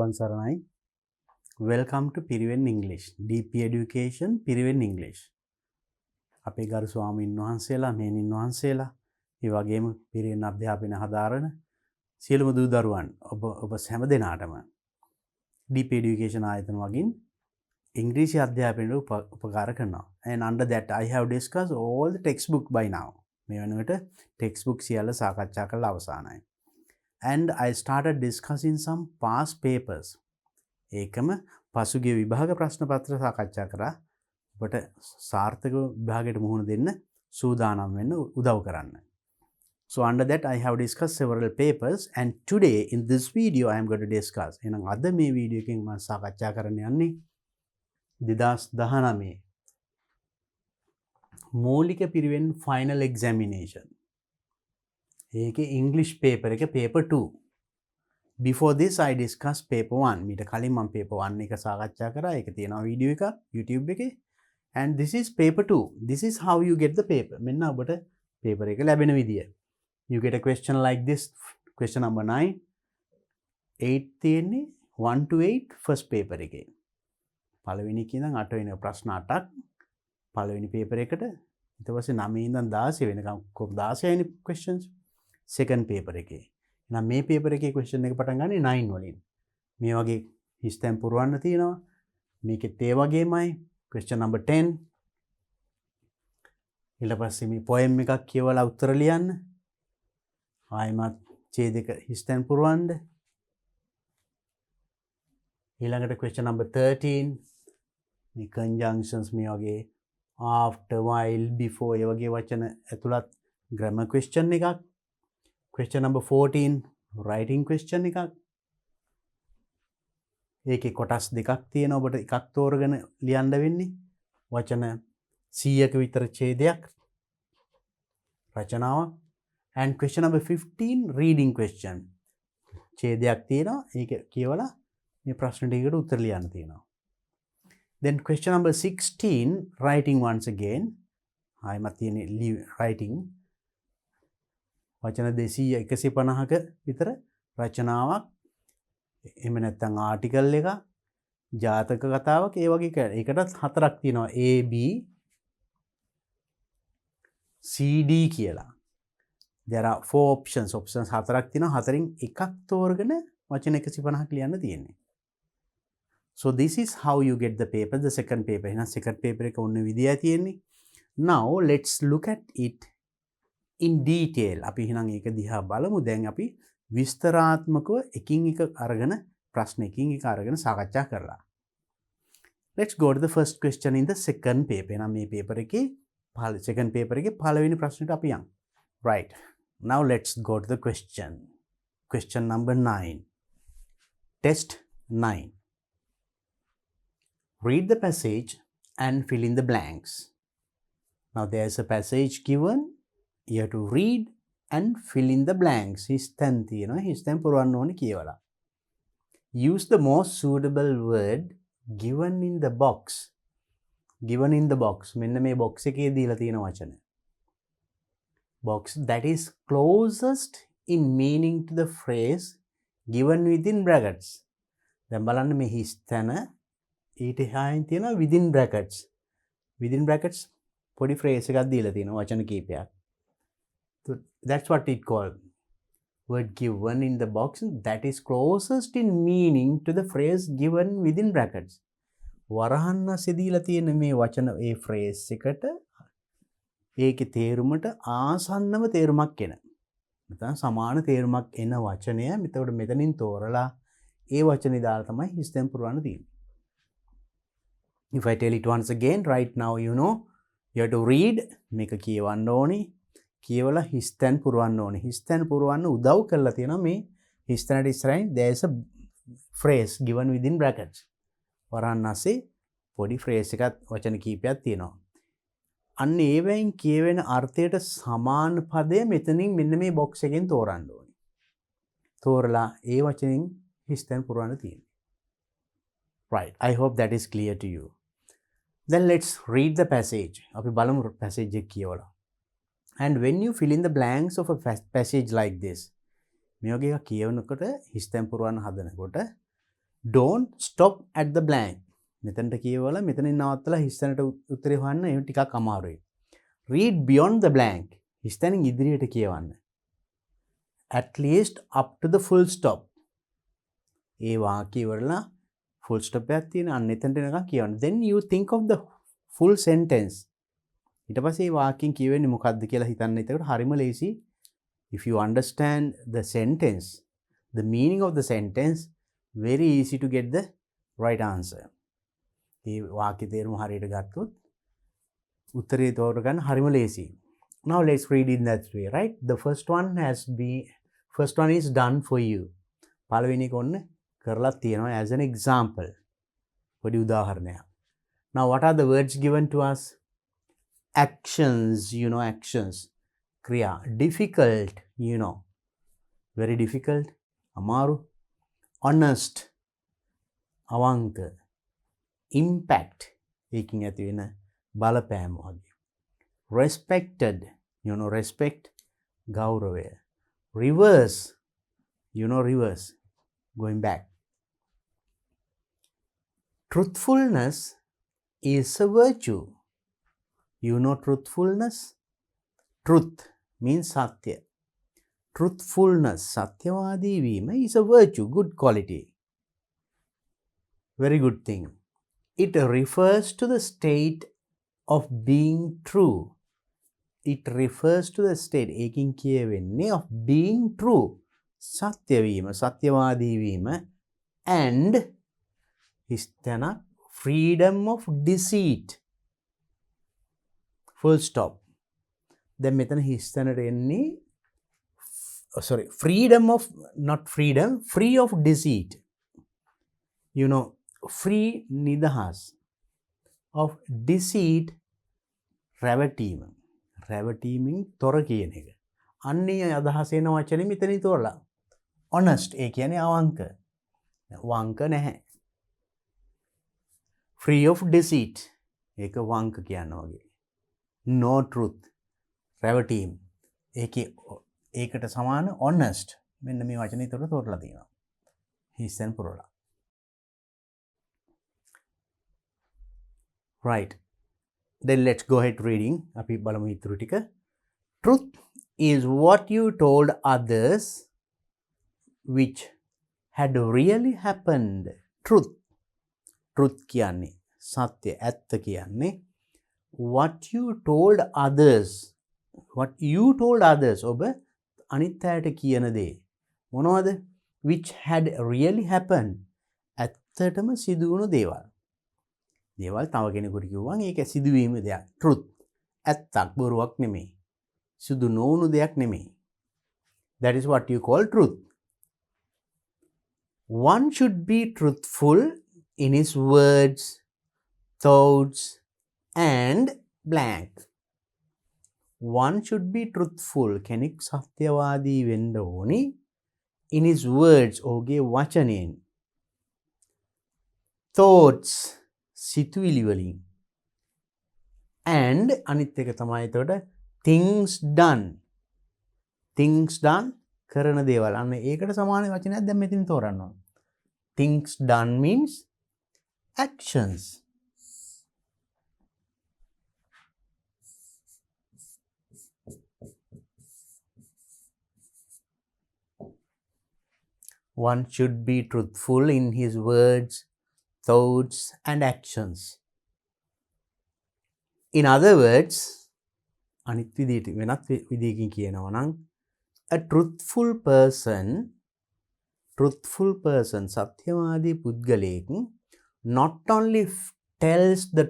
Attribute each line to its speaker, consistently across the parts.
Speaker 1: තෙරුවන් සරණයි. Welcome to Piriven English. dpeducation Piriven English. අපේ ගරු ස්වාමීන් වහන්සේලා, මෙහෙණින් වහන්සේලා, ඒ වගේම පිරිවෙන් අධ්‍යාපනය හදාරන සියලුම දූ දරුවන් ඔබ හැම දෙනාටම dpeducation ආයතන වගින් ඉංග්‍රීසි අධ්‍යාපනයට උපකාර කරනවා. And under that I have discussed all the textbook by now. මේ වෙනුවට textbook සියල්ල සාකච්ඡා කරලා අවසానයි. And I started discussing some past papers. ඒකම පසුගිය විභාග ප්‍රශ්න පත්‍ර සාකච්ඡා කරා. ඔබට සාර්ථක විභාගයට මුහුණ දෙන්න සූදානම් වෙන්න උදව් කරන්න. So under that I have discussed several papers and today in this video I am going to discuss. එහෙනම් අද මේ වීඩියෝ එකෙන් මම සාකච්ඡා කරන්න යන්නේ 2019 මූලික පිරිවෙන් final examination. ඒකේ English paper එක paper 2. Before this I discussed paper 1. මීට කලින් මම paper 1 එක සාකච්ඡා කරා. ඒක තියෙනවා වීඩියෝ එකක් YouTube එකේ. And this is paper 2. This is how you get the paper. මෙන්න ඔබට paper එක ලැබෙන විදිය. You get a question like this. Question number 9. 8 තියෙන්නේ 1 to 8 first paper එකේ. පළවෙනි එකේ ඉඳන් 8 වෙනි ප්‍රශ්න 8ක් පළවෙනි paper එකට. ඊට පස්සේ 9 ඉඳන් 16 වෙනකම් 16 වෙනි questions second paper එකේ. එහෙනම් මේ paper එකේ question එක පටන් ගන්නේ 9 වලින්. මේ වගේ හිස්තැන් පුරවන්න තියෙනවා. මේකෙත් ඒ වගේමයි. Question number 10. ඊට පස්සේ මේ poem එකක් කියවලා උත්තර ලියන්න. ආයිමත් ඡේදක හිස්තැන් පුරවන්න. ඊළඟට question number 13. මේ conjunctions මේ වගේ after, while, before ඒ වගේ වචන ඇතුළත් grammar question එකක්. Question number 14 writing question එකක්. ඒකේ කොටස් දෙකක් තියෙනවා. ඔබට එකක් තෝරගෙන ලියන්න වෙන්නේ. වචන 100ක විතර ඡේදයක් රචනාවක්. And question number 15 reading question. ඡේදයක් තියෙනවා. ඒක කියවලා මේ ප්‍රශ්න ටිකට උත්තර ලියන්න තියෙනවා. Then question number 16 writing once again. ආයිමත් තියෙන්නේ writing. වචන 150ක විතර රචනාවක්. එහෙම නැත්නම් ආටිකල් එකක්, ජාතක කතාවක්, ඒ වගේ ඒකටත් හතරක් තියෙනවා. A B C D කියලා. There are 4 options. Options හතරක් තියෙනවා. හතරින් එකක් තෝරගෙන වචන 150ක් ලියන්න තියෙන්නේ. So this is how you get the paper, the second paper. එහෙනම් second paper එක ඔන්න විදියයි තියෙන්නේ. Now let's look at it in detail. අපි එහෙනම් ඒක දිහා බලමු. දැන් අපි විස්තරාත්මකව එකින් එක අරගෙන ප්‍රශ්න එකින් එක අරගෙන සාකච්ඡා කරලා. Let's go to the first question in the second paper. එහෙනම් මේ paper එකේ second paper එකේ පළවෙනි ප්‍රශ්නෙට අපි යමු. Right. Now let's go to the question. Question number 9. Test 9. Read the passage and fill in the blanks. Now there's a passage given. You have to read and fill in the blanks. හිස්තැන් තියෙනවා. හිස්තැන් පුරවන්න ඕනේ කියවලා. Use the most suitable word given in the box. Given in the box. මෙන්න මේ box එකේ දීලා තියෙන වචන. Box that is closest in meaning to the phrase given within brackets. දැන් බලන්න මේ හිස්තැන ඊට එහායින් තියෙනවා within brackets. Within brackets පොඩි phrase එකක් දීලා තියෙනවා වචන කීපයක්. So that's what it called. Word given in the box that is closest in meaning to the phrase given within brackets. වරහන් නැසෙ දීලා තියෙන මේ වචන ඒ phrase එකට ඒකේ තේරුමට ආසන්නම තේරුමක් එන. නැත්නම් සමාන තේරුමක් එන වචනය මෙතකොට මෙතනින් තෝරලා ඒ වචනේ දාලා තමයි හිස්තැන් පුරවන්න තියෙන්නේ. If I tell it once again, right now you know you have to read. මේක කියවන්න ඕනේ. කියවලා හිස්තැන් පුරවන්න ඕනේ. හිස්තැන් පුරවන්න උදව් කරලා තියෙනවා මේ හිස්තැනට ඉස්සරහින් there is a phrase given within brackets. වරහන් නැසෙ පොඩි phrase එකක් වචන කීපයක් තියෙනවා. අන්න ඒවෙන් කියවෙන අර්ථයට සමාන පදය මෙතනින් මෙන්න මේ box එකෙන් තෝරන්න ඕනේ. තෝරලා ඒ වචනෙන් හිස්තැන් පුරවන්න තියෙනවා. Right. I hope that is clear to you. Then let's read the passage. අපි බලමු passage එක කියවලා. And when you fill in the blanks of a passage like this, මේ වගේ එකක් කියවනකොට හිස්තැන් පුරවන්න හදනකොට don't stop at the blank. මෙතනට කියවලා මෙතනින් නවත්තලා හිස්තැනට උත්තරේ හොයන්න ඒක ටිකක් අමාරුයි. read beyond the blank. හිස්තැනින් ඉදිරියට කියවන්න. at least up to the full stop. ඒ වාක්‍ය ඉවරලා full stop එකක් තියෙන අන්න එතනට එනකන් කියවන්න. then you think of the full sentence. ඊට පස්සේ මේ වාක්‍යයෙන් කියවෙන්නේ මොකක්ද කියලා හිතන්න. එතකොට හරිම ලේසි. if you understand the sentence, the meaning of the sentence, very easy to get the right answer. මේ වාක්‍ය තේරුම හරියට ගත්තොත් උත්තරේ තෝරගන්න හරිම ලේසි. Now let's read in that way, right? The first one is done for you. පළවෙනි එක ඔන්න කරලා තියෙනවා as an example. පොඩි උදාහරණයක්. Now what are the words given to us? Actions, actions. Kriya. Difficult, very difficult. Amaru. Honest. අවංක. Impact. ඒකින් ඇති වෙන බලපෑම වගේ. Respected. Respect. ගෞරවය. Reverse. Reverse. Going back. Truthfulness is a virtue. Truthfulness? Truth means satya. Truthfulness, satyavadi vima, is a virtue, good quality. Very good thing. It refers to the state of being true. It refers to the state, ekin kiyawenne, of being true. Satya vima, satyavadi vima, and histhana freedom of deceit. Full stop. Then මෙතන හිස්තැනට එන්නේ freedom of, not freedom, free of deceit. Free නිදහස් of deceit රැවටීම. රැවටීමෙන් තොර කියන එක. අන්නේ අදහස එන වචනේ මෙතනින් තෝරලා. honest ඒ කියන්නේ අවංක. වංක නැහැ. free of deceit ඒක වංක කියනවා වගේ. no truth රැවටීම් ඒකට සමාන honest මෙන්න මේ වචනේ තොර තෝරලා තියෙනවා. හිස්තැන් පුරලා. right, then let's go ahead reading. අපි බලමු ඊතුරු ටික. Truth is what you told others which had really happened. Truth කියන්නේ සත්‍ය, ඇත්ත කියන්නේ what you told others. ඔබ අනිත් අයට කියන දේ මොනවද? which had really happened. ඇත්තටම සිදු වුණු දේවල්. තව කෙනෙකුට කිව්වන් ඒක සිදුවීම දෙයක්. truth. ඇත්තක්, බොරුවක් නෙමෙයි. සිදු නොවුණු දෙයක් නෙමෙයි. that is what you call truth. One should be truthful in his words, thoughts, and blank. One should be truthful. කෙනෙක් සත්‍යවාදී වෙන්න ඕනි. in his words, ඔහුගේ වචනයෙන්. thoughts, සිතුවිලි වලින්. and අනිත් එක තමයි එතකොට things done. කරන දේවල්. අන්න ඒකට සමාන වචනයක් දැන් මෙතන තෝරන්න ඕන. things done means actions. One should be truthful in his words, thoughts, and actions. In other words, අනිත් විදිහට වෙනත් විදිහකින් කියනවා නම් a truthful person සත්‍යවාදී පුද්ගලයෙක් not only tells the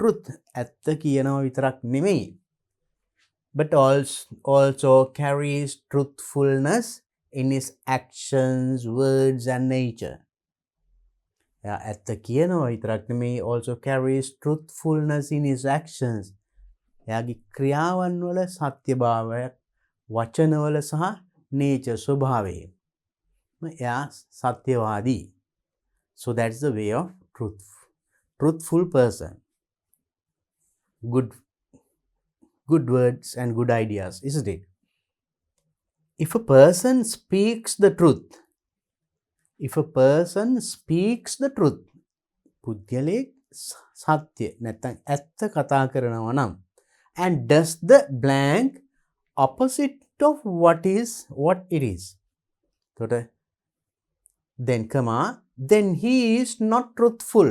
Speaker 1: truth, ඇත්ත කියනවා විතරක් නෙමෙයි, but also carries truthfulness in his actions, words, and nature. ඇත්ත කියනවා විතරක් නෙමෙයි, also carries truthfulness in his actions. එයාගේ ක්‍රියාවන් වල සත්‍යභාවය, වචනවල සහ nature ස්වභාවය. එයා සත්‍යවාදී. So that's the way of truthful person. Good words and good ideas, isn't it? If a person speaks the truth, if a person speaks the truth, පුද්ගලයෙක් සත්‍ය නැත්නම් ඇත්ත කතා කරනවා නම්, and does the blank opposite of what it is. එතකොට then comma, then he is not truthful.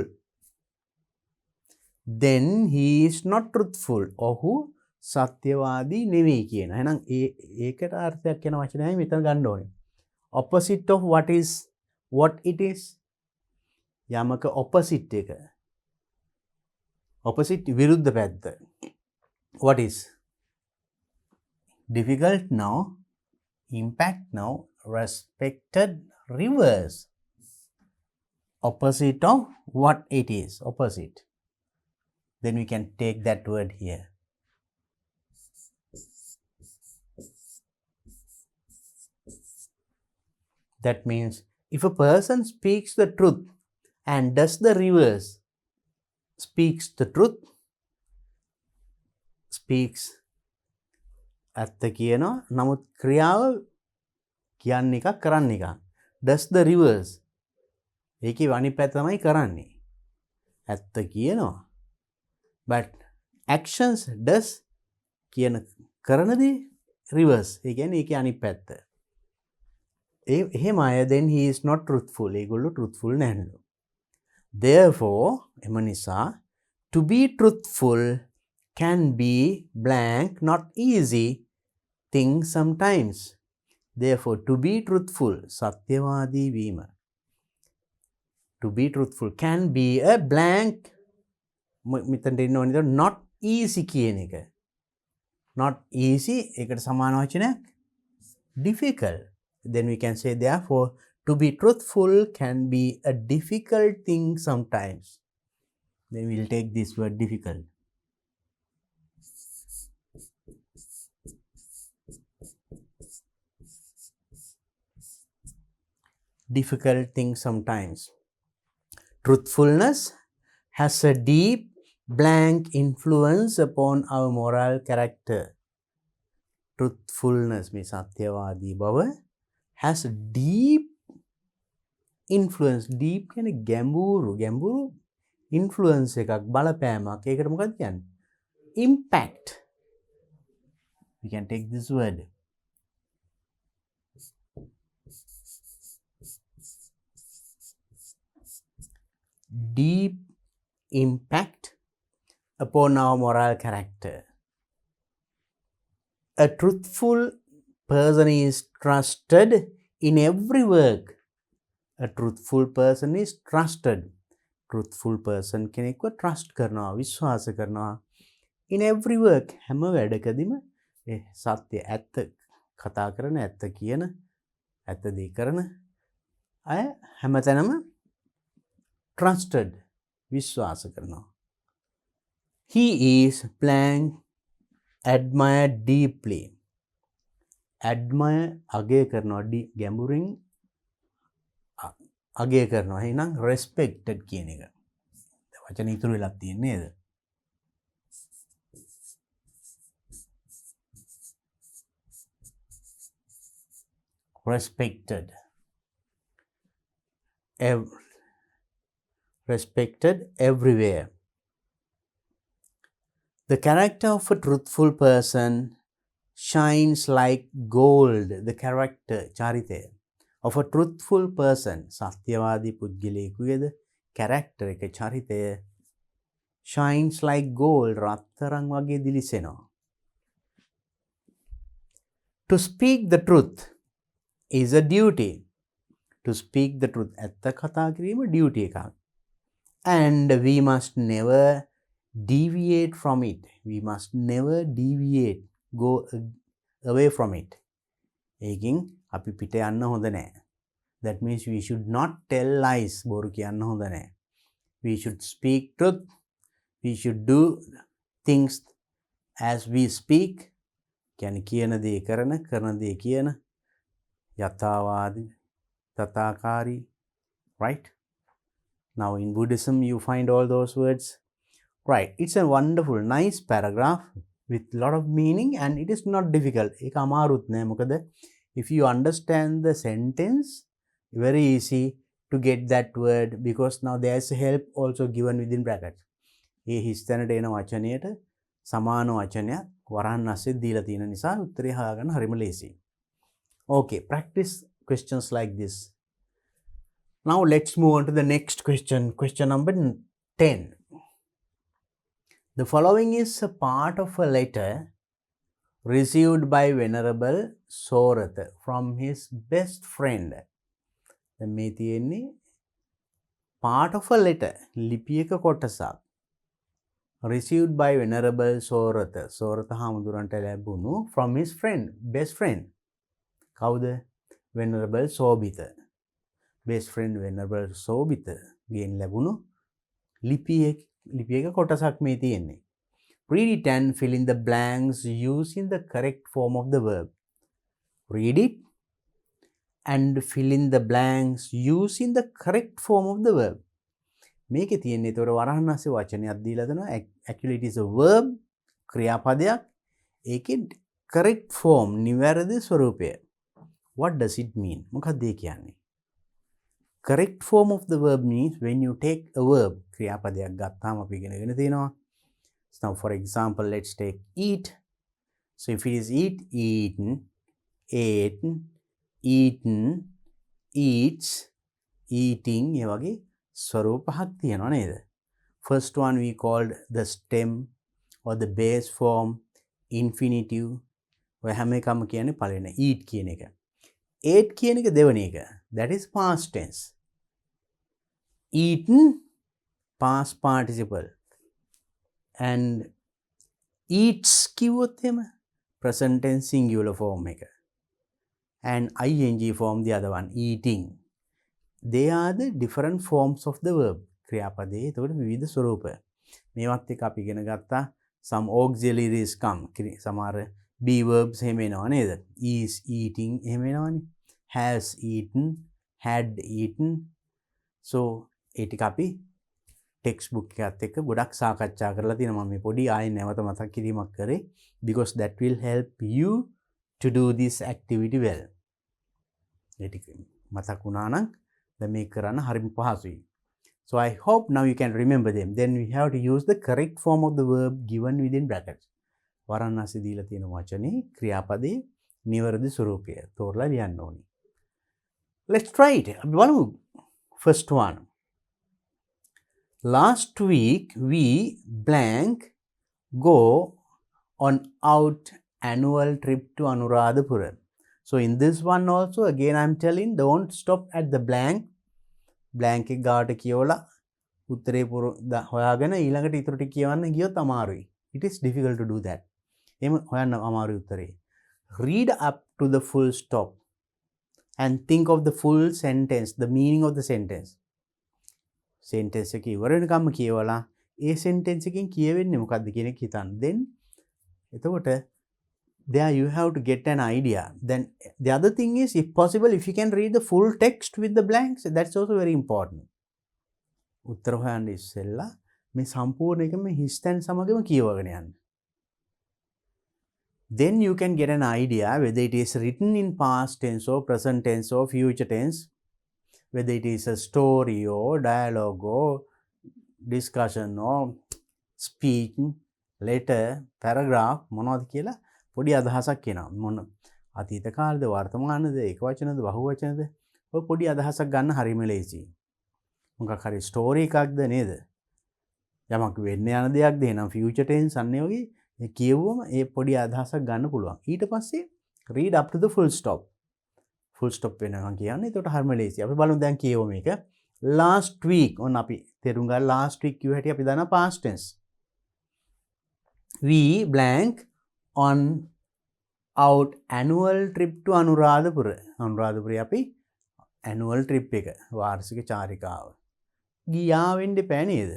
Speaker 1: Then he is not truthful. ඔහු සත්‍යවාදී නෙවෙයි කියන. එහෙනම් ඒකට අර්ථයක් යන වචනයයි මෙතන ගන්න ඕනේ. Opposite of what it is. යමක opposite එක. Opposite විරුද්ධ පැත්ත. What is? Difficult now, impact now, respected reverse. Opposite of what it is. Opposite. Then we can take that word here. That means if a person speaks the truth and does the reverse, speaks the truth, speaks ඇත්ත කියනවා නමුත් ක්‍රියාව කියන්නේ එකක් කරන්නේ එකක්. does the reverse, ඒකේ අනිත් පැත්ත තමයි කරන්නේ. ඇත්ත කියනවා but actions does කියන කරන දේ reverse, ඒ කියන්නේ ඒකේ අනිත් පැත්ත. එහෙම අය then he is not truthful. ඒගොල්ලෝ truthful නැහැලු. Therefore, එම නිසා to be truthful can be blank not easy thing sometimes. Therefore, to be truthful, සත්‍යවාදී වීම. To be truthful can be a blank, මෙතනට ඉන්න ඕනේ not easy කියන එක. Not easy ඒකට සමාන වචනයක් difficult. Then we can say therefore to be truthful can be a difficult thing sometimes. Then we'll take this word difficult. Difficult thing sometimes. Truthfulness has a deep blank influence upon our moral character. Truthfulness means සත්‍යවාදී බව has a deep influence. Deep කියන්නේ ගැඹුරු influence එකක් බලපෑමක්. ඒකට මොකක්ද කියන්නේ? Impact. We can take this word. Deep impact upon our moral character. A truthful person is trusted in every work. A truthful person is trusted. Truthful person කෙනෙක්ව trust කරනවා, විශ්වාස කරනවා. In every work, හැම වැඩකදීම සත්‍ය ඇත්ත කතා කරන, ඇත්ත කියන, ඇත්ත දේ කරන අය හැමතැනම trusted, විශ්වාස කරනවා. He is blank admired deeply. Admire අගය කරනවා, ගැඹුරින් අගය කරනවා. එහෙනම් respected කියන එක. වචන ඉතුරු වෙලා තියෙන්නේ නේද? Respected. Respected everywhere. The character of a truthful person shines like gold. The character, චරිතය of a truthful person, සත්‍යවාදී පුද්ගලයෙකුගේද character එක, චරිතය shines like gold, රත්තරන් වගේ දිලිසෙනවා. To speak the truth is a duty. To speak the truth, ඇත්ත කතා කිරීම duty එකක්. And we must never deviate from it. We must never deviate, go away from it. ඒකින් අපි පිට යන්න හොඳ නැහැ. That means we should not tell lies. බොරු කියන්න හොඳ නැහැ. We should speak truth. We should do things as we speak. කියන්නේ කියන දේ කරන දේ කියන, යථාවාදී, තථාකාරී. Right? Now in Buddhism you find all those words. Right. It's a wonderful, nice paragraph with a lot of meaning and it is not difficult. ඒක අමාරුත් නෑ. මොකද if you understand the sentence, very easy to get that word because now there's help also given within brackets. ඒ හිස්තැනට එන වචනයට සමාන වචනයක් වරහන් අස්සේ දීලා තියෙන නිසා උත්තරේ හොයාගන්න හරිම ලේසියි. Okay, practice questions like this. Now let's move on to the next question. Question number 10. The following is a part of a letter received by Venerable Soratha from his best friend. දැන් මේ තියෙන්නේ part of a letter ලිපියක කොටසක් received by Venerable Soratha. Soratha හාමුදුරන්ට ලැබුණු from his friend, best friend. කවුද? Venerable Sobhita. Best friend Venerable Sobhita ගෙන් ලැබුණු ලිපියක කොටසක් මේ තියෙන්නේ. Read it and fill in the blanks using the correct form of the verb. Read it and fill in the blanks using the correct form of the verb. මේකේ තියෙන්නේ ඒතකොට වරහන් අස්සේ වචනයක් දීලා දෙනවා. Actually it is a verb, ක්‍රියාපදයක්. ඒකේ correct form, නිවැරදි ස්වරූපය. What does it mean? මොකක්ද ඒ කියන්නේ? Correct form of the verb means when you take a verb, ක්‍රියාපදයක් ගත්තාම අපි ඉගෙනගෙන තියෙනවා. So now for example, let's take eat. So if it is eat, eaten, ate, eaten, eats, eating, ඒ වගේ ස්වරූප පහක් තියෙනවා නේද? First one we called the stem or the base form, infinitive. ඔය හැම එකම කියන්නේ පළවෙනි eat කියන එක. ate කියන එක දෙවෙනි එක. That is past tense. Eaten, past participle. And eats කිව්වොත් එහෙම present tense singular form එක. And ing form the other one, eating. They are the different forms of the verb. ක්‍රියාපදයේ එතකොට විවිධ ස්වරූප. මේවත් එක්ක අපි ඉගෙන ගත්තා some auxiliaries come. සමහර be verbs එහෙම එනවා නේද? Is eating එහෙම එනවනේ. Has eaten, had eaten. So ඒ ටික අපි textbook එකත් එක්ක ගොඩක් සාකච්ඡා කරලා තියෙනවා. මම මේ පොඩි ආයෙ නැවත මතක් කිරීමක් කරේ because that will help you to do this activity well. ඒ ටික මතක් වුණා නම් දැන් මේක කරන්න හරිම පහසුයි. So I hope now you can remember them. Then we have to use the correct form of the verb given within brackets. වරන් අස්සේ දීලා තියෙන වචනේ ක්‍රියාපදේ නිවැරදි ස්වරූපය තෝරලා ලියන්න ඕනේ. Let's try it. අපි බලමු. First one. Last week we blank go on out annual trip to Anuradhapura. So in this one also again I'm telling don't stop at the blank. Blank එක ගාවට කියවලා උත්තරේ හොයාගෙන ඊළඟට ඊටු ටික කියවන්න ගියොත් අමාරුයි. It is difficult to do that. එහෙම හොයන්න අමාරුයි උත්තරේ. Read up to the full stop and think of the full sentence, the meaning of the sentence. Sentence එක ඉවර වෙනකම්ම කියවලා ඒ sentence එකෙන් කියවෙන්නේ මොකක්ද කියන එක හිතන්න. Then එතකොට there you have to get an idea. Then the other thing is if possible if you can read the full text with the blanks, that's also very important. උත්තර හොයන්න ඉස්සෙල්ලා මේ සම්පූර්ණ එකම හිස්තැන් සමගම කියවගෙන යන්න. Then you can get an idea whether it is written in past tense or present tense or future tense, whether it is a story or dialogue or discussion or speech, letter, paragraph මොනවද කියලා පොඩි අදහසක් එනවා. මොන අතීත කාලේද වර්තමානද ඒකවචනද බහුවචනද ඔය පොඩි අදහසක් ගන්න හරිම ලේසියි. මොකක් හරි ස්ටෝරි එකක්ද නේද? යමක් වෙන්න යන දෙයක්ද එහෙනම් ෆියුචර් ටෙන්ස් අන්නේ වගේ ඒ කියවුවම ඒ පොඩි අදහසක් ගන්න පුළුවන්. ඊට පස්සේ read up to the full stop. full stop වෙනවා කියන්නේ ඒකට හරිම ලේසියි. අපි බලමු දැන් කියවමු මේක. last week ඔන්න අපි තේරුම් ගන්න last week කියව හැටි අපි දන්නා past tense. We blank on out annual trip to Anuradhapura. Anuradhapura අපි annual trip එක වාර්ෂික චාරිකාව. ගියා වෙන්න එපා නේද?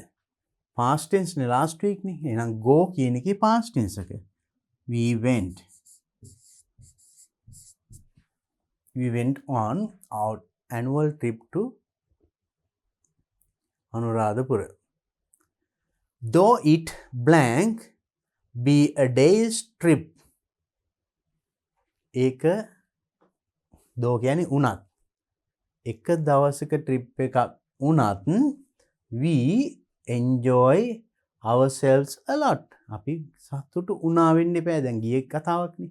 Speaker 1: past tense නේ last week නේ. එහෙනම් go කියන එකේ past tense එක. We went on our annual trip to Anuradhapura. Though it blank be a day's trip. ඒක දෝ කියන්නේ උනත් එක දවසක ට්‍රිප් එකක් වුණත් we enjoy ourselves a lot. අපි සතුටු වුණා වෙන්න එපා. දැන් ගියේ කතාවක්නේ.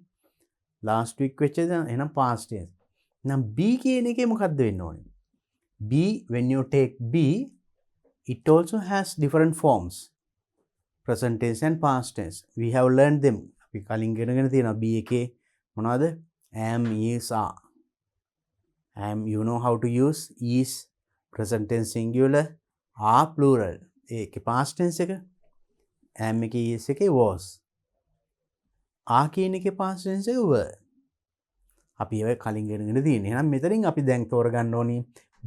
Speaker 1: last week වෙච්ච දේ එහෙනම් past tense. එහෙනම් be කියන එකේ මොකද්ද වෙන්න ඕනේ? be, when you take be, it also has different forms. Present tense and past tense. We have learned them. අපි කලින් ඉගෙනගෙන තියෙනවා be එකේ මොනවද? am, is, are. am, you know how to use. is present tense singular, are plural. ඒකේ past tense එක am එකේ is එකේ was. are කියන එකේ past tense එක were. අපි ඒක කලින් ඉගෙනගෙන තියෙනවා. එහෙනම් මෙතනින් අපි දැන් තෝරගන්න ඕනි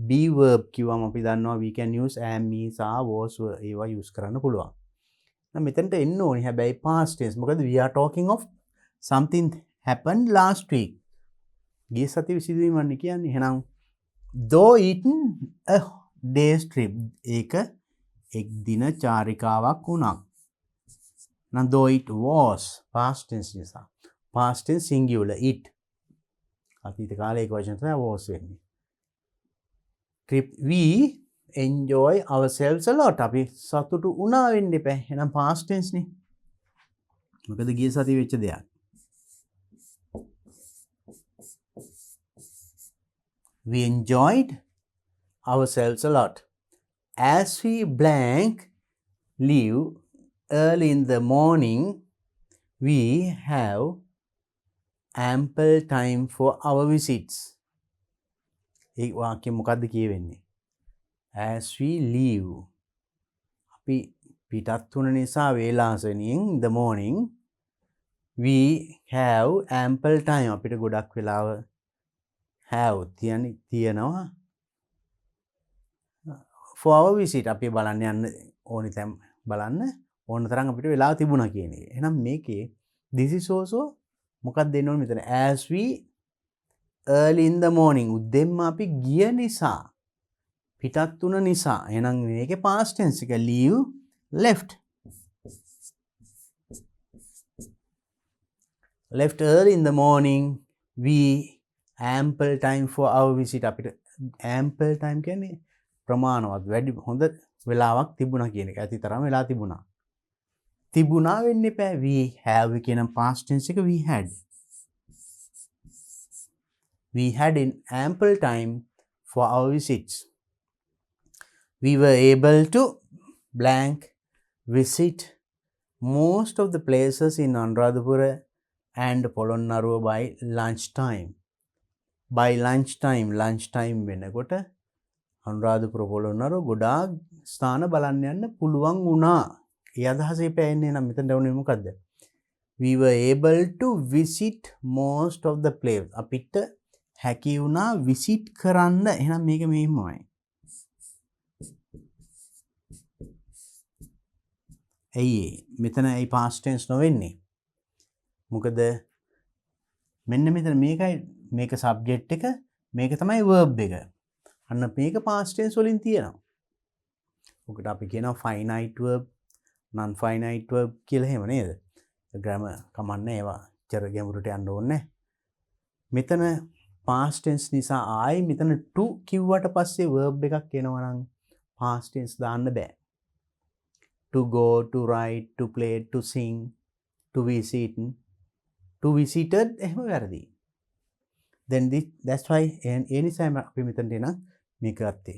Speaker 1: be verb කිව්වම අපි දන්නවා we can use am, is, are, was, were ඒවා use කරන්න පුළුවන්. නම් මෙතනට එන්න ඕනි හැබැයි past tense. මොකද we are talking of something happened last week. ගිය සතියේ සිදුවීමක් කියන්නේ. එහෙනම් though it a day's trip. ඒක එක් දින චාරිකාවක් වුණා. නම් though it was past tense නිසා. past tense singular it. අතීත කාලේ ඒක වචන තමයි was වෙන්නේ. trip we enjoy ourselves a lot. අපි සතුටු වුණා වෙන්න එපා. එහෙනම් past tense නේ. මොකද ගිය සතියේ වෙච්ච දෙයක්. We enjoyed ourselves a lot. As we blank leave early in the morning, we have ample time for our visits. ඒ වාක්‍ය මොකද්ද කියවෙන්නේ? As we leave. අපි පිටත් වුණ නිසා වේලාසනින් in the morning we have ample time. අපිට ගොඩක් වෙලාව have තියනවා for our visit. අපි බලන්න යන්න ඕනි තැන් බලන්න ඕන තරම් අපිට වෙලාව තිබුණා කියන එක. එහෙනම් මේකේ this is also මොකක්ද දෙන්න ඕනේ මෙතන? as we early in the morning. උදෙන්ම අපි ගිය නිසා පිටත් වුණ නිසා. එහෙනම් මේකේ past tense එක leave, left. left early in the morning. we ample time for our visit. අපිට ample time කියන්නේ ප්‍රමාණවත් වැඩි හොඳ වෙලාවක් තිබුණා කියන එක. ඇති තරම් වෙලා තිබුණා. තිබුණා වෙන්න එපා. we have කියන past tense එක we had. We had in ample time for our visits. We were able to blank visit most of the places in Anuradhapura and Polonnaruwa by lunchtime. By lunchtime වෙනකොට අනුරාධපුර පොළොන්නරුව ගොඩාක් ස්ථාන බලන්න යන්න පුළුවන් වුණා. ඒ අදහසේ පෑන්නේ නම් මෙතනට වුණේ මොකද්ද? We were able to visit most of the places. අපිට හැකි වුණා visit කරන්න. එහෙනම් මේක මෙහෙමයි. ඇයි මෙතන ඒ past tense නොවෙන්නේ? මොකද මෙන්න මෙතන මේකයි මේක subject එක, මේක තමයි verb එක. අන්න මේක past tense වලින් තියෙනවා. ඔකට අපි කියනවා finite verb, non finite verb කියලා එහෙම නේද? grammar කමන්නේ ඒවා චර ගැඹුරට යන්න ඕනේ. මෙතන past tense නිසා ආයි මෙතන to කිව්වට පස්සේ verb එකක් එනවා නම් past tense දාන්න බෑ. To go, to write, to play, to sing, to visit, to visited එහෙම වැරදි. Then that's why ඒ නිසා අපි මෙතනට එන මේක ගත්තේ.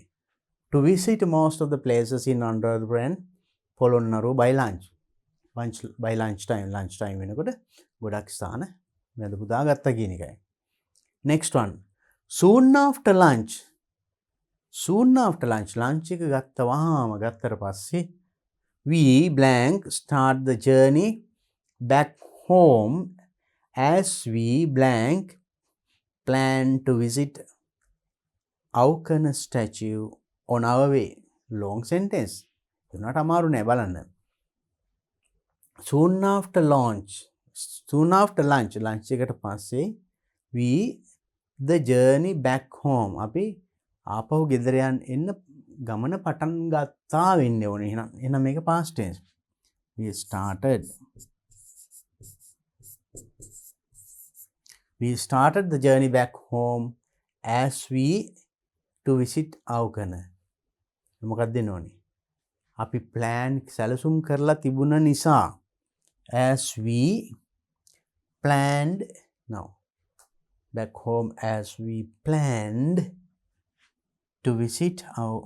Speaker 1: To visit most of the places in Anuradhapura and Polonnaruwa by lunch. By lunchtime වෙනකොට ගොඩක් ස්ථාන මැද පුදා ගත්තා කියන එකයි. Next one. Soon after lunch. lunch එක ගත්තට පස්සේ we blank start the journey back home as we blank plan to visit Aukana statue on our way. Long sentence. එන්නට අමාරු නෑ බලන්න. Soon after lunch එකට පස්සේ we the journey back home. අපි ආපහු ගෙදර එන්න ගමන පටන් ගත්තා වෙන්න ඕනේ. එහෙනම් මේක past tense. We started the journey back home as we to visit අවකන. මොකක්ද දෙන්න ඕනේ? අපි plan සැලසුම් කරලා තිබුණ නිසා as we planned now back home as we planned to visit our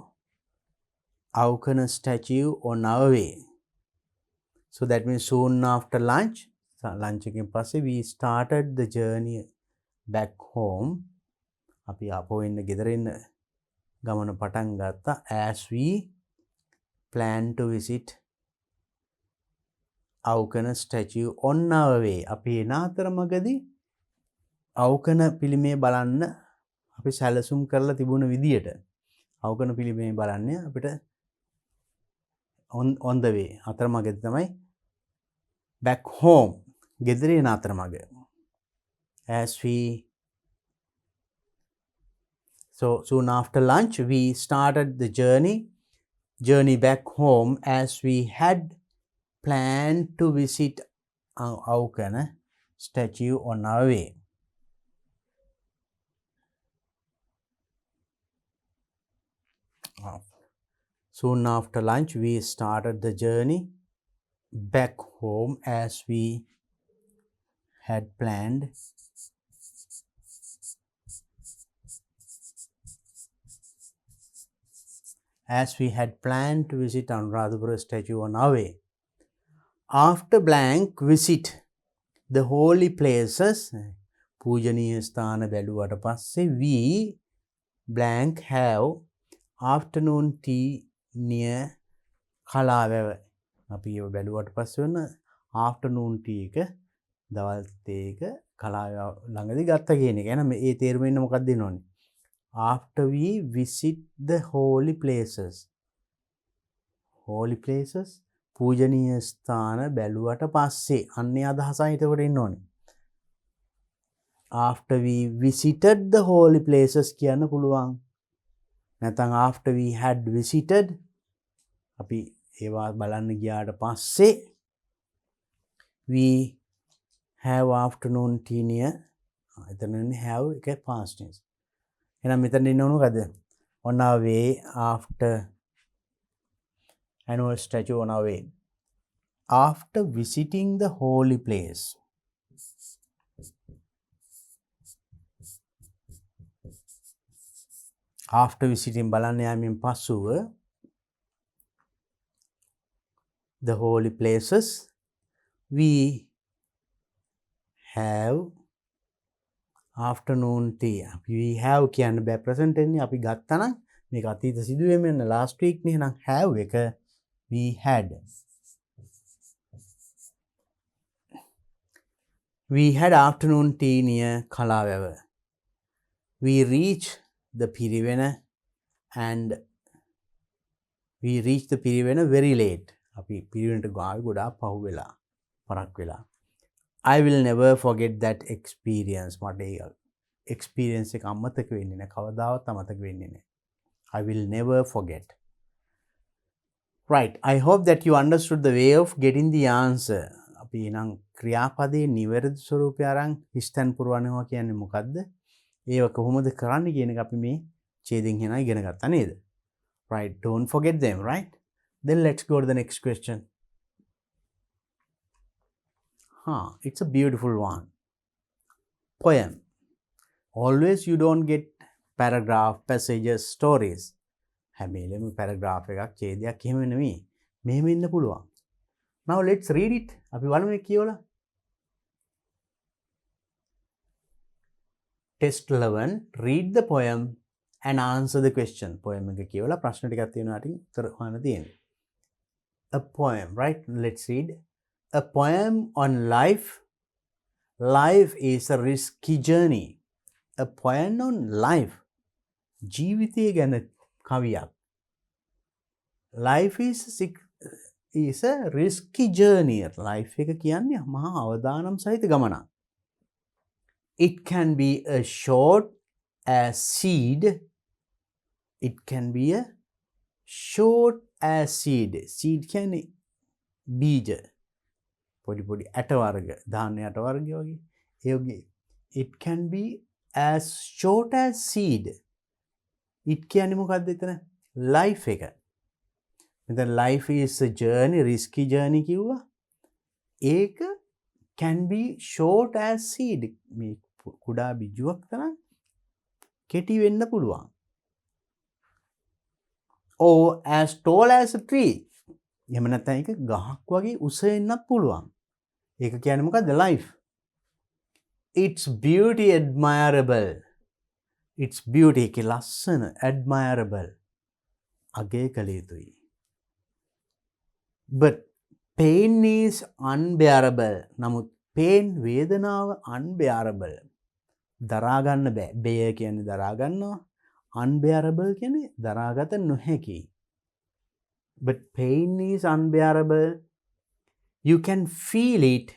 Speaker 1: Aukana statue on our way. So that means soon after lunch again passe we started the journey back home. අපි ආපහු එන්න ගෙදර එන්න ගමන පටන් ගත්තා as we plan to visit Aukana statue on our way. අපි එන අතරමඟදී අවකන පිළිමේ බලන්න අපි සැලසුම් කරලා තිබුණ විදියට අවකන පිළිමේ බලන්න අපිට on the way අතරමඟදී තමයි back home ගෙදර එන අතරමඟ as we so soon after lunch we started the journey back home as we had planned to visit Aukana statue on our way. Soon after lunch we started the journey back home as we had planned to visit Anuradhapura statue on our way. After blank visit the holy places පූජනීය ස්ථාන බැලුවට පස්සේ we blank have afternoon tea near කලාවැව. අපි ඒව බැලුවට පස්සේ වෙන afternoon tea එක දවල් තේ එක කලාවැව ළඟදී ගත්ත කියන එක. එහෙනම් මේ තේරුම ඉන්න මොකක්ද දෙනවනේ? After we visit the holy places පූජනීය ස්ථාන බැලුවට පස්සේ අන්නේ අදහසයි එතකොට ඉන්න ඕනේ. After we visited the holy places කියන්න පුළුවන්. නැත්නම් after we had visited අපි ඒවා බලන්න ගියාට පස්සේ we have afternoon tea near එතනනේ have එක past tense. එහෙනම් මෙතන ඉන්න ඕන මොකද? on our way after annual statue on our way. After visiting the holy place. After visiting බලන්න යාමෙන් පසුව the holy places we have afternoon tea. We have කියන්න බෑ present එන්නේ අපි ගත්තා නම් මේක අතීත සිදුවීම වෙන last week නේ. එහෙනම් have එක we had afternoon tea near කලාවැව. We reached the Piriwena and we reached the Piriwena very late. අපි පිරිවෙනට ගාව ගොඩාක් පහු වෙලා පරක් වෙලා. I will never forget that experience. මට ඒ experience එක අමතක වෙන්නේ නැහැ. කවදාවත් අමතක වෙන්නේ නැහැ. I will never forget. Right. I hope that you understood the way of getting the answer. අපි එනම් ක්‍රියාපදයේ නිවැරදි ස්වරූපය අරන් හිස්තැන් පුරවනවා කියන්නේ මොකද්ද? ඒව කොහොමද කරන්න කියන එක අපි මේ ඡේදයෙන් හිනා ඉගෙන ගත්තා නේද? Right. Don't forget them, right? Then let's go to the next question. It's a beautiful one. Poem. Always you don't get paragraph, passages, stories. හැමෙලෙම paragraph එකක් ඡේදයක් එහෙම නෙමෙයි. මෙහෙම ඉන්න පුළුවන්. Now let's read it. අපි බලමු මේ කියවලා. Test 11. Read the poem and answer the question. Poem එක කියවලා ප්‍රශ්න ටිකක් තියෙනවා අටින් උත්තර හොයන්න තියෙනවා. A poem, right? Let's read. A poem on life. Life is a risky journey. A poem on life. ජීවිතය ගැන කවියක්. Life is a risky journey. Life එක කියන්නේ මහා අවදානම් සහිත ගමනක්. It can be a short as seed. It can be a short as seed. Seed කියන්නේ බීජ. පොඩි පොඩි ඇට වර්ග, ධාන්‍ය ඇට වර්ග වගේ. ඒ වගේ. It can be as short as seed. it කියන්නේ මොකක්ද එතන? life එක. මෙතන life is a journey, risky journey කිව්වා. ඒක can be short as seed. මේ කුඩා බිජුවක් තරම් කෙටි වෙන්න පුළුවන්. or as tall as a tree. එහෙම නැත්නම් ඒක ගහක් වගේ උස වෙන්නත් පුළුවන්. ඒක කියන්නේ මොකද්ද? life. Its beauty admirable. Its beauty එකේ ලස්සන admirable. අගය කළ යුතුයි. But pain is unbearable. නමුත් pain වේදනාව unbearable. දරා ගන්න බෑ. bear කියන්නේ දරා ගන්නවා. unbearable කියන්නේ දරාගත නොහැකි. But pain is unbearable. You can feel it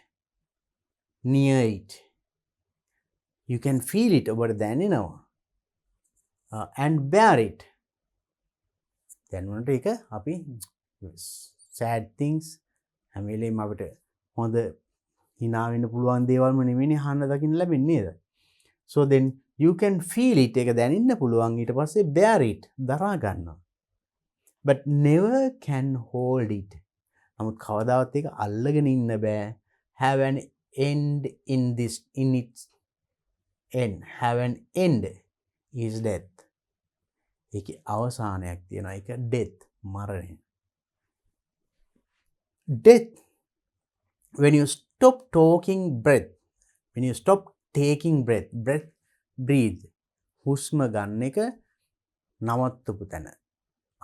Speaker 1: near it. You can feel it ඔබට දැනෙනවා. And bear it. දැනුනට ඒක අපි sad things හැම වෙලේම අපිට හොඳ hina වෙන්න පුළුවන් දේවල්ම නෙමෙයිනේ අහන්න දකින්න ලැබෙන්නේ නේද? So then you can feel it. ඒක දැනෙන්න පුළුවන්. ඊට පස්සේ bear it. දරා ගන්නවා. But never can hold it. නමුත් කවදාවත් ඒක අල්ලගෙන ඉන්න බෑ. Have an end in its end. Have an end is death. ඒකේ අවසානයක් තියෙනවා. ඒක death, මරණය. Death, when you stop taking breath, breathe, හුස්ම ගන්න එක නවත්තපු තැන.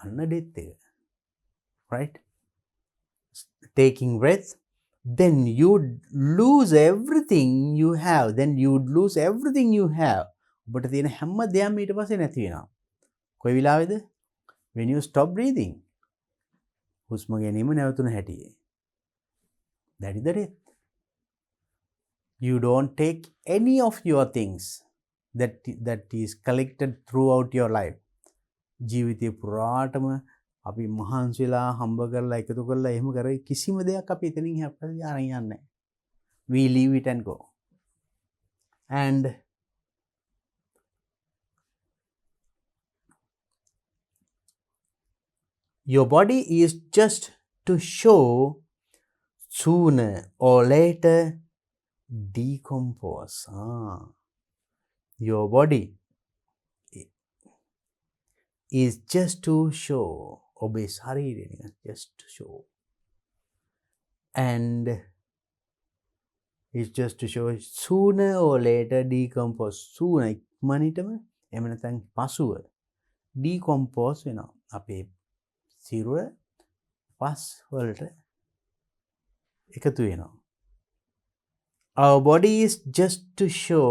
Speaker 1: අන්න death එක. Right? Taking breath, then you'd lose everything you have. ඔබට තියෙන හැම දෙයක්ම ඊට පස්සේ නැති වෙනවා. කොයි වෙලාවේද? When you stop breathing. හුස්ම ගැනීම නැවතුන හැටි. That is the death. You don't take any of your things that is collected throughout your life. ජීවිතේ පුරාටම අපි මහන්සිලා හම්බ කරලා එකතු කරලා එහෙම කරේ කිසිම දෙයක් අපි එතනින් හැප්පලා අරන් යන්නේ නැහැ. We leave it and go. And your body is just to show sooner or later decompose. Your body is just to show. ඔබේ ශරීරය just to show. And it's just to show sooner or later decompose. Sooner ඉක්මනිටම එහෙම නැත්නම් පසුව decompose වෙනවා. අපේ සිරුර පස් වලට එකතු වෙනවා. Our body is just to show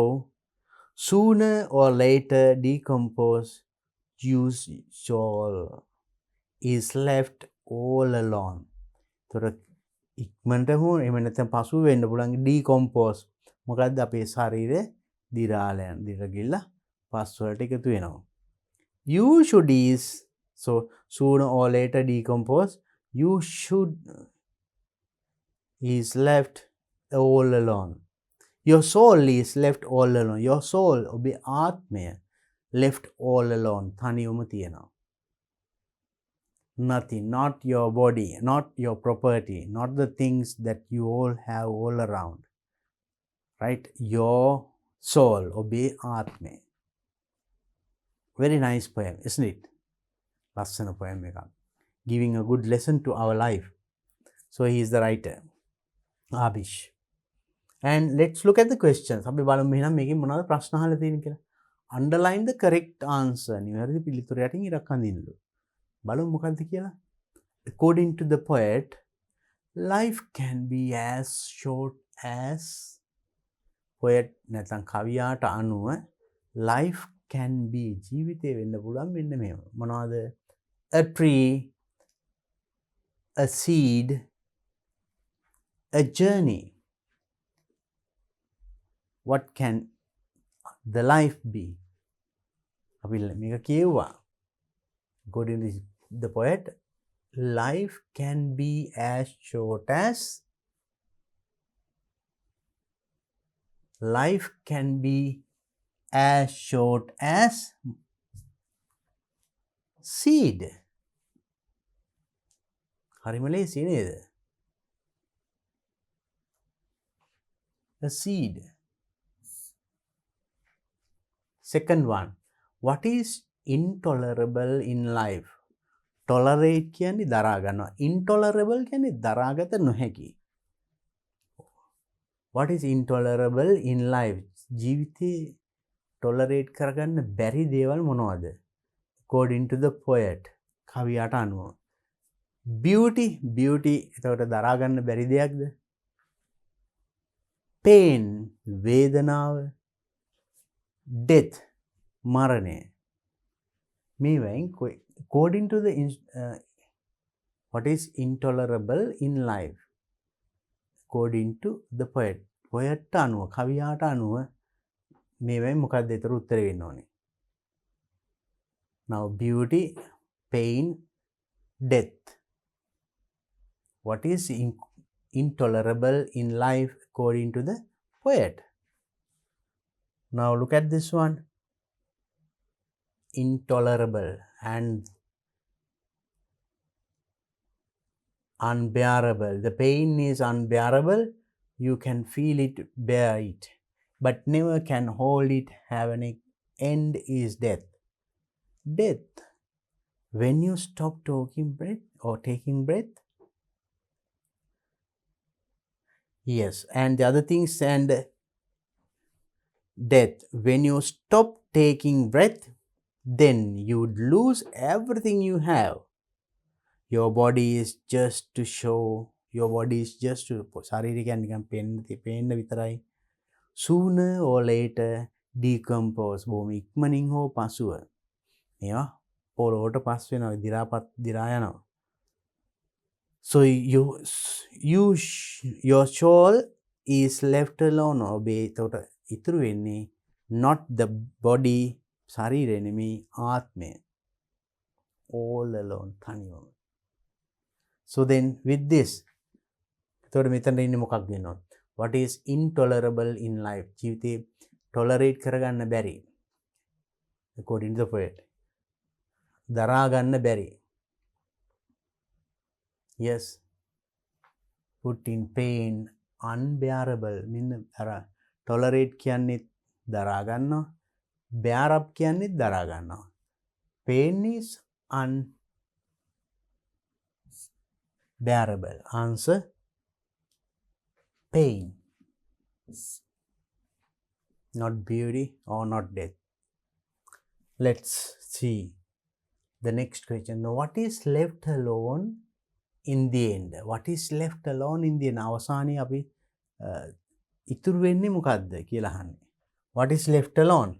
Speaker 1: sooner or later decompose. Use soul is left all alone. තොර ඉක්මනට හෝ එහෙම නැත්නම් පසු වෙන්න පුළුවන් decompose. මොකද්ද අපේ ශරීරය දිරාලා යන දිරගිල්ල පස් වලට එකතු වෙනවා. You should is so sooner or later decompose. You should is left all alone. Your soul is left all alone. Your soul ඔබේ ආත්මය left all alone. තනියම තියෙනවා. Nothing, not your body, not your property, not the things that you all have all around. Right? Your soul, ඔබේ ආත්මය. Very nice poem, isn't it? ලස්සන poem එකක්. Giving a good lesson to our life. So he is the writer. Abish. And let's look at the questions. අපි බලමු එහෙනම් මේකෙන් මොනවද ප්‍රශ්න අහලා තියෙන්නේ කියලා. Underline the correct answer. නිවැරදි පිළිතුර යටින් ඉරක් අඳින්නලු. බලමු මොකක්ද කියලා. According to the poet, life can be as short as poet නැත්නම් කවියාට අනුව life can be ජීවිතේ වෙන්න පුළුවන් මෙන්න මෙහෙම. මොනවද? A tree, a seed, a journey. What can the life be? අපි මේක කියුවා. According to the poet, life can be as short as seed. හරිම ලේසි නේද? A seed. Second one, what is intolerable in life? Tolerate කියන්නේ දරා ගන්නවා. Intolerable කියන්නේ දරාගත නොහැකි. What is intolerable in life? ජීවිතේ tolerate කරගන්න බැරි දේවල් මොනවද? According to the poet. කවියට අනුව. Beauty. Beauty එතකොට දරා ගන්න බැරි දෙයක්ද? Pain. වේදනාව. Death. මරණය. මේවෙන් according to the what is intolerable in life? According to the poet. Poet අනුව කවියාට අනුව මේවෙන් මොකක්ද ඒතර උත්තර වෙන්න ඕනේ? Now beauty, pain, death. What is intolerable in life according to the poet? Now look at this one. Intolerable and unbearable. The pain is unbearable. You can feel it, bear it, but never can hold it, have an end is death. Death. When you stop taking breath or taking breath. Yes, and the other things and death. When you stop taking breath, then you would lose everything you have. Your body is just to show, your body is just to ශරීරිකයන් නිකන් පේන්න විතරයි. Sooner or later decompose. බොහොම ඉක්මනින් හෝ පසුව මේවා පොළොවට පස් වෙනවා, දිරා යනවා. So your soul is left alone. ඔබේ එතකොට ඉතුරු වෙන්නේ not the body, ශරීරය නෙමෙයි, ආත්මය. All alone, තනිවම. So then with this, එතකොට මෙතන ඉන්නේ මොකක්ද වෙනවද? What is intolerable in life? ජීවිතේ tolerate කරගන්න බැරි. According to the poet. දරා ගන්න බැරි. Yes. Put in pain, unbearable. මෙන්න tolerate කියන්නේ දරා ගන්නවා. Bear up කියන්නේ දරා ගන්නවා. Pain is unbearable. Answer pain. Not beauty or not death. Let's see the next question. Now, what is left alone in the end? What is left alone in the end? අවසානයේ අපි ඉතුරු වෙන්නේ මොකද්ද කියලා අහන්නේ. What is left alone?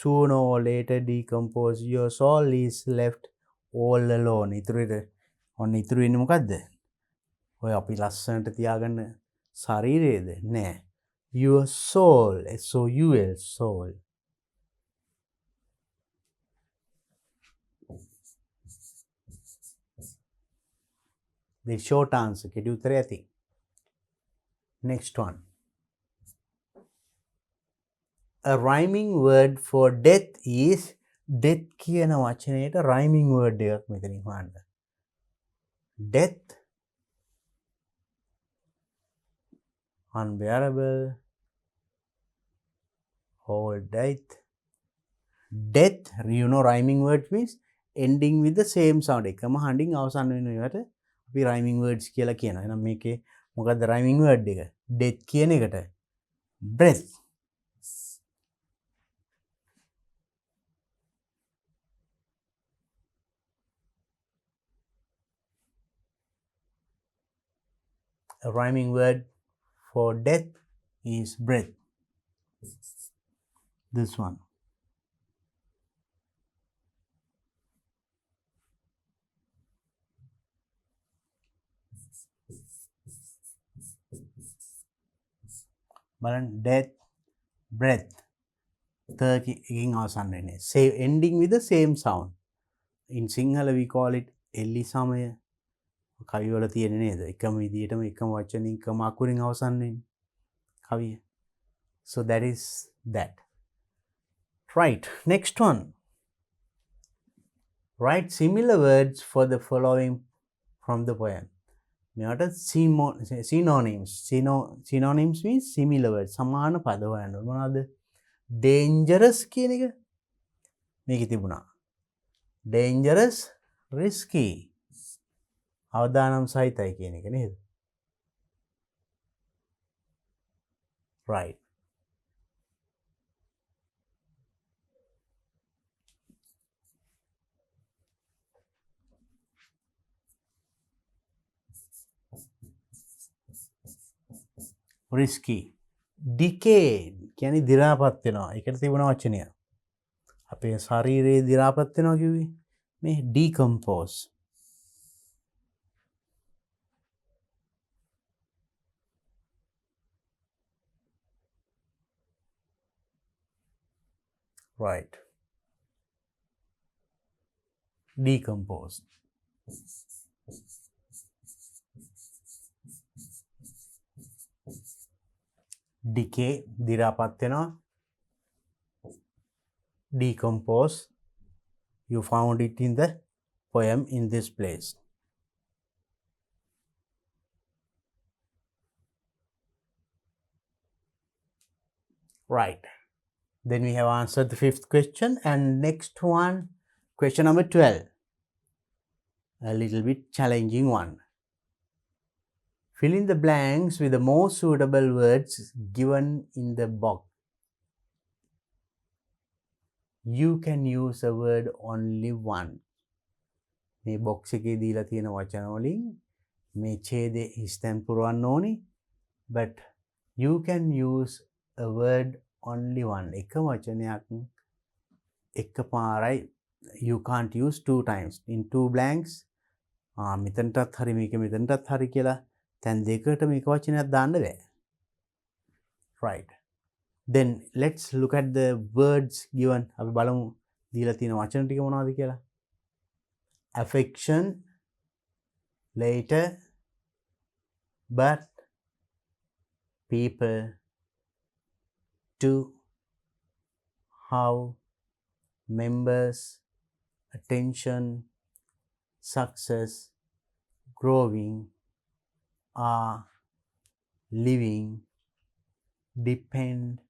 Speaker 1: Sooner or later decompose. Your soul is left all alone. ඉතුරු වෙන්නේ මොකද්ද? ඔය අපි ලස්සනට තියාගන්න ශරීරයේද? නෑ. Your soul, S-O-U-L, soul. The short answer. කෙටි උත්තරය ඇති. Next one. A rhyming word for death is death කියන වචනයට rhyming word එකක් මෙතනින් හොයන්න. Death, unbearable, whole death. Death, you know rhyming word means ending with the same sound. එකම හඬින් අවසන් වෙන ඒවට අපි rhyming words කියලා කියනවා. එහෙනම් මේකේ මොකද්ද rhyming word එක? Death කියන එකට breath. A rhyming word for death is breath. This one. බලන්න death, breath. එකකින් අවසන් වෙන්නේ. Ending with the same sound. In Sinhala we call it එල්ලි සමය. කවිවල තියෙන නේද? එකම විදියටම එකම වචනින් එකම අකුරින් අවසන් වෙන්නේ කවිය. So that is that. Right, next one. Write similar words for the following from the poem. මෙයාට synonyms means similar words. සමාන පද හොයන්න ඕන. මොනවද? dangerous කියන එක මේකේ තිබුණා. dangerous, risky. අවදානම් සහිතයි කියන එක නේද? right. risky. decayed කියන්නේ දි รา පත් වෙනවා. ඒකට තිබුණ වචනය. අපේ ශරීරයේ දි รา පත් වෙනවා කිව්වේ මේ decompose. right. decompose. decay දි รา පත් වෙනවා. decompose, you found it in the poem in this place. right. Then we have answered the 5th question, and next one, question number 12, a little bit challenging one. Fill in the blanks with the most suitable words given in the box. You can use a word only one. මේ box එකේ දීලා තියෙන වචන වලින් මේ ඡේදයේ හිස්තැන් පුරවන්න ඕනි, but you can use a word only one. එක වචනයක් එකපාරයි. You can't use 2 times in 2 blanks. මෙතනටත් හරි මේක මෙතනටත් හරි කියලා තැන් දෙකකට මේක වචනයක් දාන්න බෑ. right. Then let's look at the words given. අපි බලමු දීලා තියෙන වචන ටික මොනවද කියලා. affection, later, but, people, to, how, members, attention, success, growing, are, living, depend,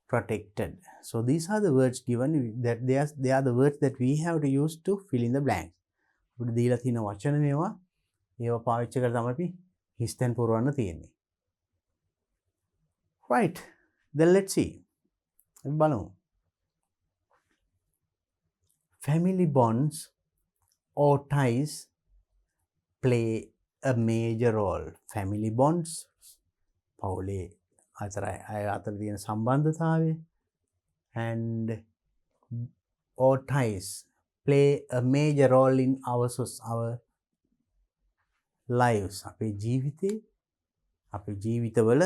Speaker 1: protected. So these are the words given, that they are the words that we have to use to fill in the blanks. අපිට දීලා තියෙන වචන ඒවා පාවිච්චි කරලා තමයි අපි හිස්තැන් පුරවන්න තියෙන්නේ. right. Then let's see. අපි බලමු. family bonds or ties play a major role. family bonds, පවුලේ අතර තියෙන සම්බන්ධතාවය, and or ties play a major role in our lives. අපේ ජීවිතවල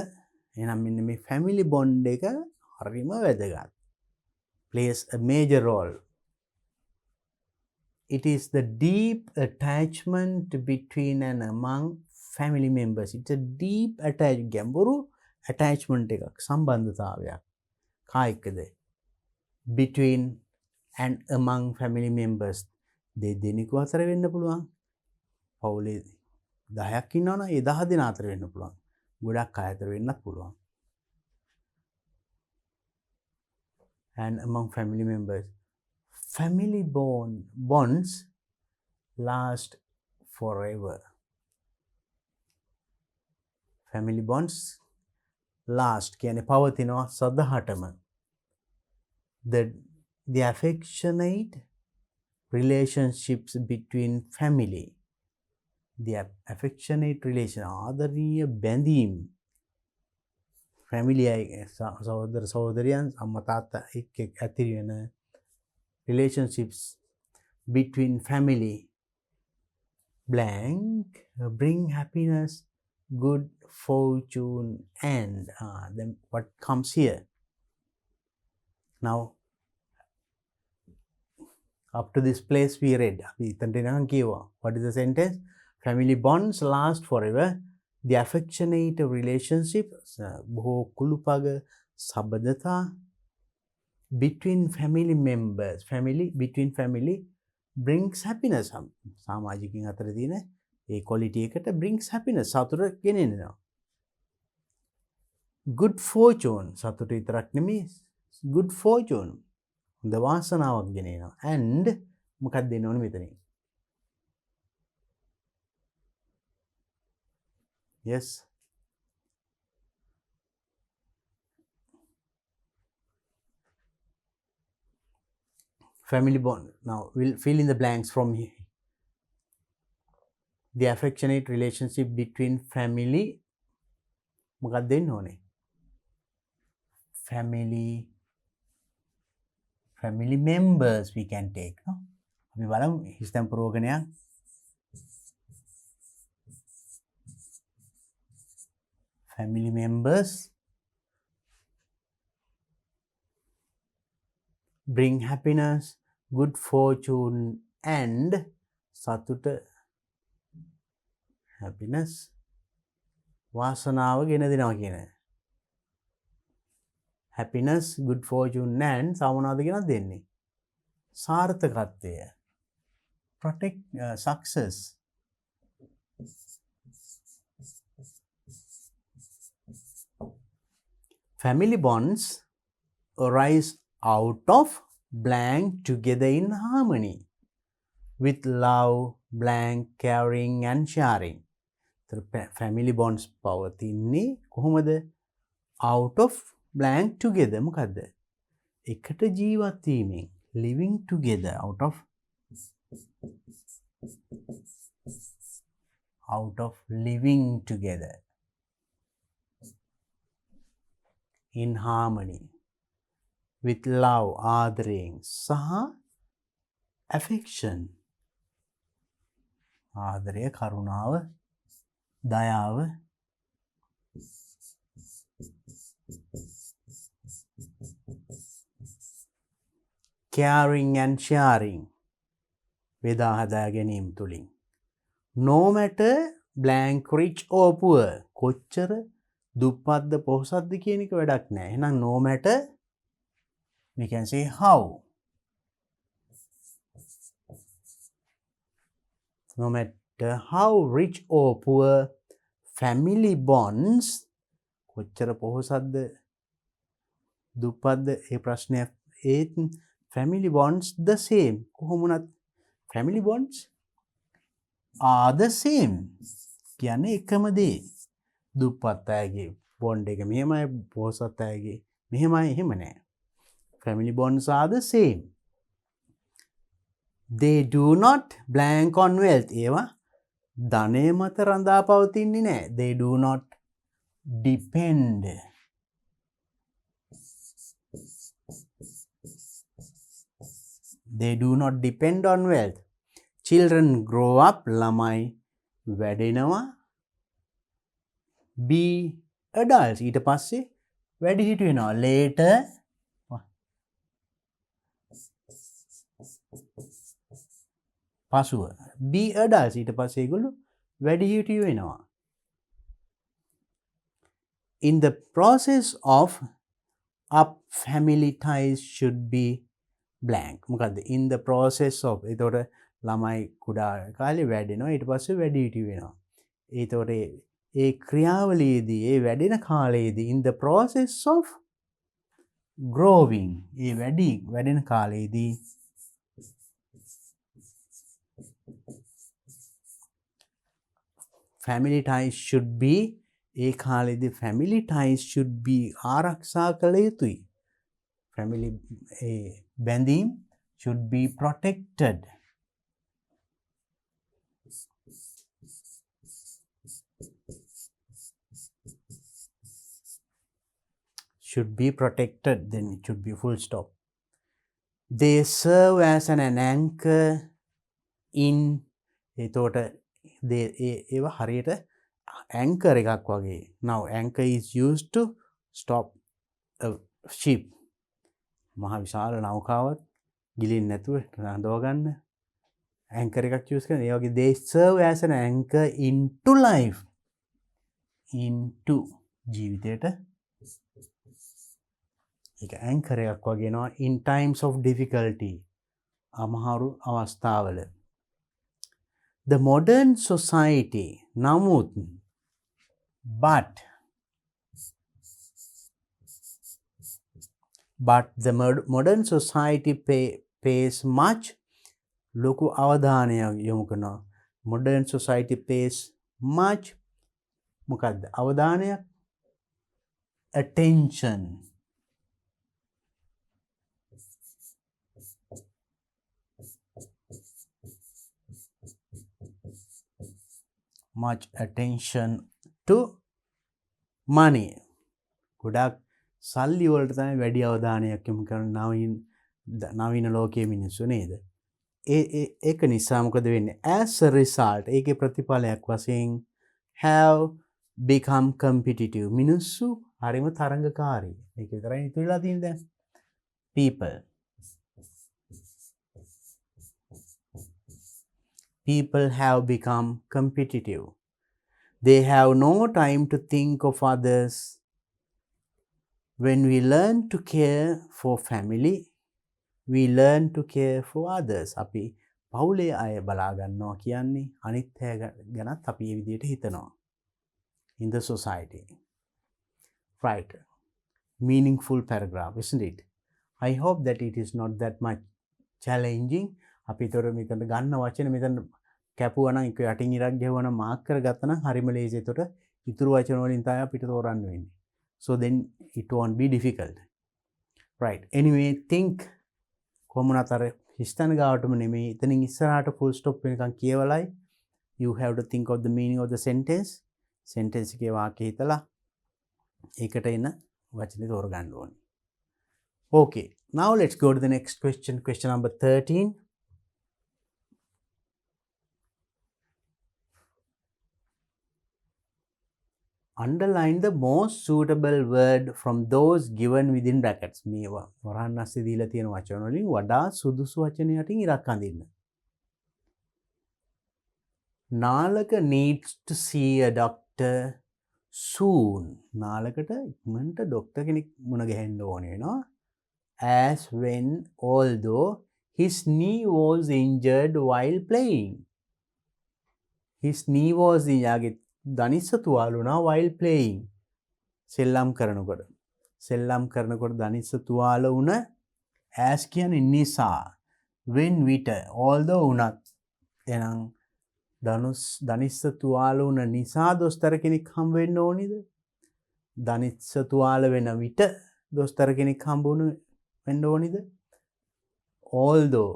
Speaker 1: එහෙනම් මෙන්න මේ family bond එක හරිම වැදගත්. plays a major role. It is the deep attachment between and among family members. It's a deep attachment. ගැඹුරු attachment එකක්, සම්බන්ධතාවයක්. කායිකද? between and among family members. දෙදෙනෙකු අතර වෙන්න පුළුවන්. පවුලේ 10ක් ඉන්නවනම් ඒ 10 දෙනා අතර වෙන්න පුළුවන්. ගොඩක් අය අතර වෙන්නත් පුළුවන්. and among family members. Family bonds last forever. Family bonds last කියන්නේ පවතිනවා සදාටම. The affectionate relationships between family. The affectionate relation, ආදරණීය බැඳීම්. family සහෝදර සහෝදරියන් අම්මා තාත්තා එක්ක ඇතිරි වෙන relationships between family blank bring happiness, good fortune, and then what comes here. Now up to this place we read. What is the sentence? Family bonds last forever. The affectionate relationship, බොහෝ කුළුපග සබඳතා, between family members, between family brings happiness. සමාජිකින් අතර තියෙන ඒ quality එකට brings happiness, සතුට ගෙනෙනවා. good fortune, සතුට විතරක් නෙමෙයි, good fortune, හොඳ වාසනාවක් ගෙනෙනවා. and මොකක්ද දෙන්න ඕනේ මෙතනින්? yes, family bond. Now we'll fill in the blanks from here. The affectionate relationship between family, මොකක්ද දෙන්න ඕනේ? family members we can take, no? අපි බලමු හිස්තැන් ප්‍රෝගණයක්. family members bring happiness, good fortune and සතුට, happiness, වාසනාව ගෙන දෙනවා කියන. happiness, good fortune and සමනාද ගෙනත් දෙන්නේ. සාර්ථකත්වය, protect, success. Family bonds arise out of blank together in harmony with love, blank, caring and sharing. family bonds පවතින්නේ කොහොමද? out of blank together. මොකද්ද? එකට ජීවත් වීමෙන්, living together, out of living together in harmony with love, ආදරයෙන් සහ affection, ආදරය, කරුණාව, දයාව, caring and sharing, බෙදා හදා ගැනීම තුලින්. no matter blank rich or poor, කොච්චර දුප්පත්ද පොහොසත්ද කියන එක වැඩක් නෑ. එහෙනම් no matter we can say how. no matter how rich or poor, family bonds, කොච්චර පොහොසත්ද දුප්පත්ද ඒ ප්‍රශ්නයක්. ඒත් family bonds the same. කොහොමුණත් family bonds are the same. කියන්නේ එකම දේ. දුප්පත් අයගේ බොන්ඩ් එක මෙහෙමයි, පොහොසත් අයගේ මෙහෙමයි, එහෙම නෑ. family bonds are the same. they do not blank on wealth. ඒවා ධනය මත රඳා පවතින්නේ නෑ. they do not depend. they do not depend on wealth. children grow up, ළමයි වැඩෙනවා, be adults, ඊට පස්සේ වැඩිහිටි වෙනවා, later පසුව be adults, ඊට පස්සේ ඒගොල්ලෝ වැඩිහිටි වෙනවා. in the process of up, family ties should be blank. මොකද්ද? in the process of, එතකොට ළමයි කුඩා කාලේ වැඩෙනවා, ඊට පස්සේ වැඩිහිටි වෙනවා. ඒතකොට ඒ ක්‍රියාවලියේදී, ඒ වැඩෙන කාලයේදී, in the process of growing, ඒ වැඩෙන කාලයේදී family ties should be, ඒ කාලෙදී family ties should be ආරක්ෂා කළ යුතුයි. family බැඳීම් should be protected. should be protected, then it should be full stop. they serve as an anchor in, එතකොට ඒවා හරියට anchor එකක් වගේ. now anchor is used to stop a ship. මහ විශාල නෞකාවක් ගිලින් නැතුව රඳව ගන්න anchor එකක් use කරන. ඒ වගේ they serve as an anchor into life, into ජීවිතයට එක ඇන්කර් එකක් වගේනවා in times of difficulty අමහරු අවස්ථාවල. The modern society නමුත් but the modern society pays much ලොකු අවධානයක් යොමු කරනවා. modern society pays much මොකක්ද අවධානයක් attention much attention to money ගොඩක් සල්ලි වලට තමයි වැඩි අවධානයක් යොමු කරන නවීන ලෝකයේ මිනිස්සු නේද? ඒක නිසා මොකද වෙන්නේ? as a result ඒකේ ප්‍රතිඵලයක් වශයෙන් have become competitive මිනිස්සු හරිම තරඟකාරී. ඒක විතරයි ඉතුරුලා තියෙන්නේ දැන්. People have become competitive. They have no time to think of others. When we learn to care for family, we learn to care for others. අපි පවුලේ අය බලා ගන්නවා කියන්නේ අනිත් අය ගැනත් අපි මේ විදිහට හිතනවා. In the society. Right. Meaningful paragraph, isn't it? I hope that it is not that much challenging. අපි තොර මෙතන ගන්න වචන මෙතන කැපුවා නම් එක යටින් ඉරක් ගැහුවා නම් මාක් කරගත්තා නම් හරිම ලේසි. එතකොට ඉතුරු වචන වලින් තමයි අපිට තෝරන්න වෙන්නේ. So then it won't be difficult. Right. Anyway, think කොමුණත් අර හිස්තන ගාවටම නෙමෙයි එතනින් ඉස්සරහට full stop වෙනකන් කියවලයි you have to think of the meaning of the sentence. Sentence එකේ වාක්‍ය හිතලා ඒකට එන වචනේ තෝරගන්න ඕනේ. Okay. Now let's go to the next question. Question number 13. Underline the most suitable word from those given within brackets. මේවා වරහන් ඇස්සේ දීලා තියෙන වචන වලින් වඩා සුදුසු වචන යටින් ඉරක් අඳින්න. Nalaka needs to see a doctor soon. නාලකට ඉක්මනට ડોක්ටර් කෙනෙක් මුණ ගැහෙන්න ඕනේ වෙනවා. As when although his knee was injured while playing. His knee was යාගේ දනිස්ස තුවාල වුණා while playing. සෙල්ලම් කරනකොට. සෙල්ලම් කරනකොට දනිස්ස තුවාල වුණ as කියන්නේ නිසා. when විට although උනත් එහෙනම් දනිස්ස තුවාල වුණ නිසා දොස්තර කෙනෙක් හම්බ වෙන්න ඕනේද? දනිස්ස තුවාල වෙන විට දොස්තර කෙනෙක් හම්බ වෙන්න ඕනේද? although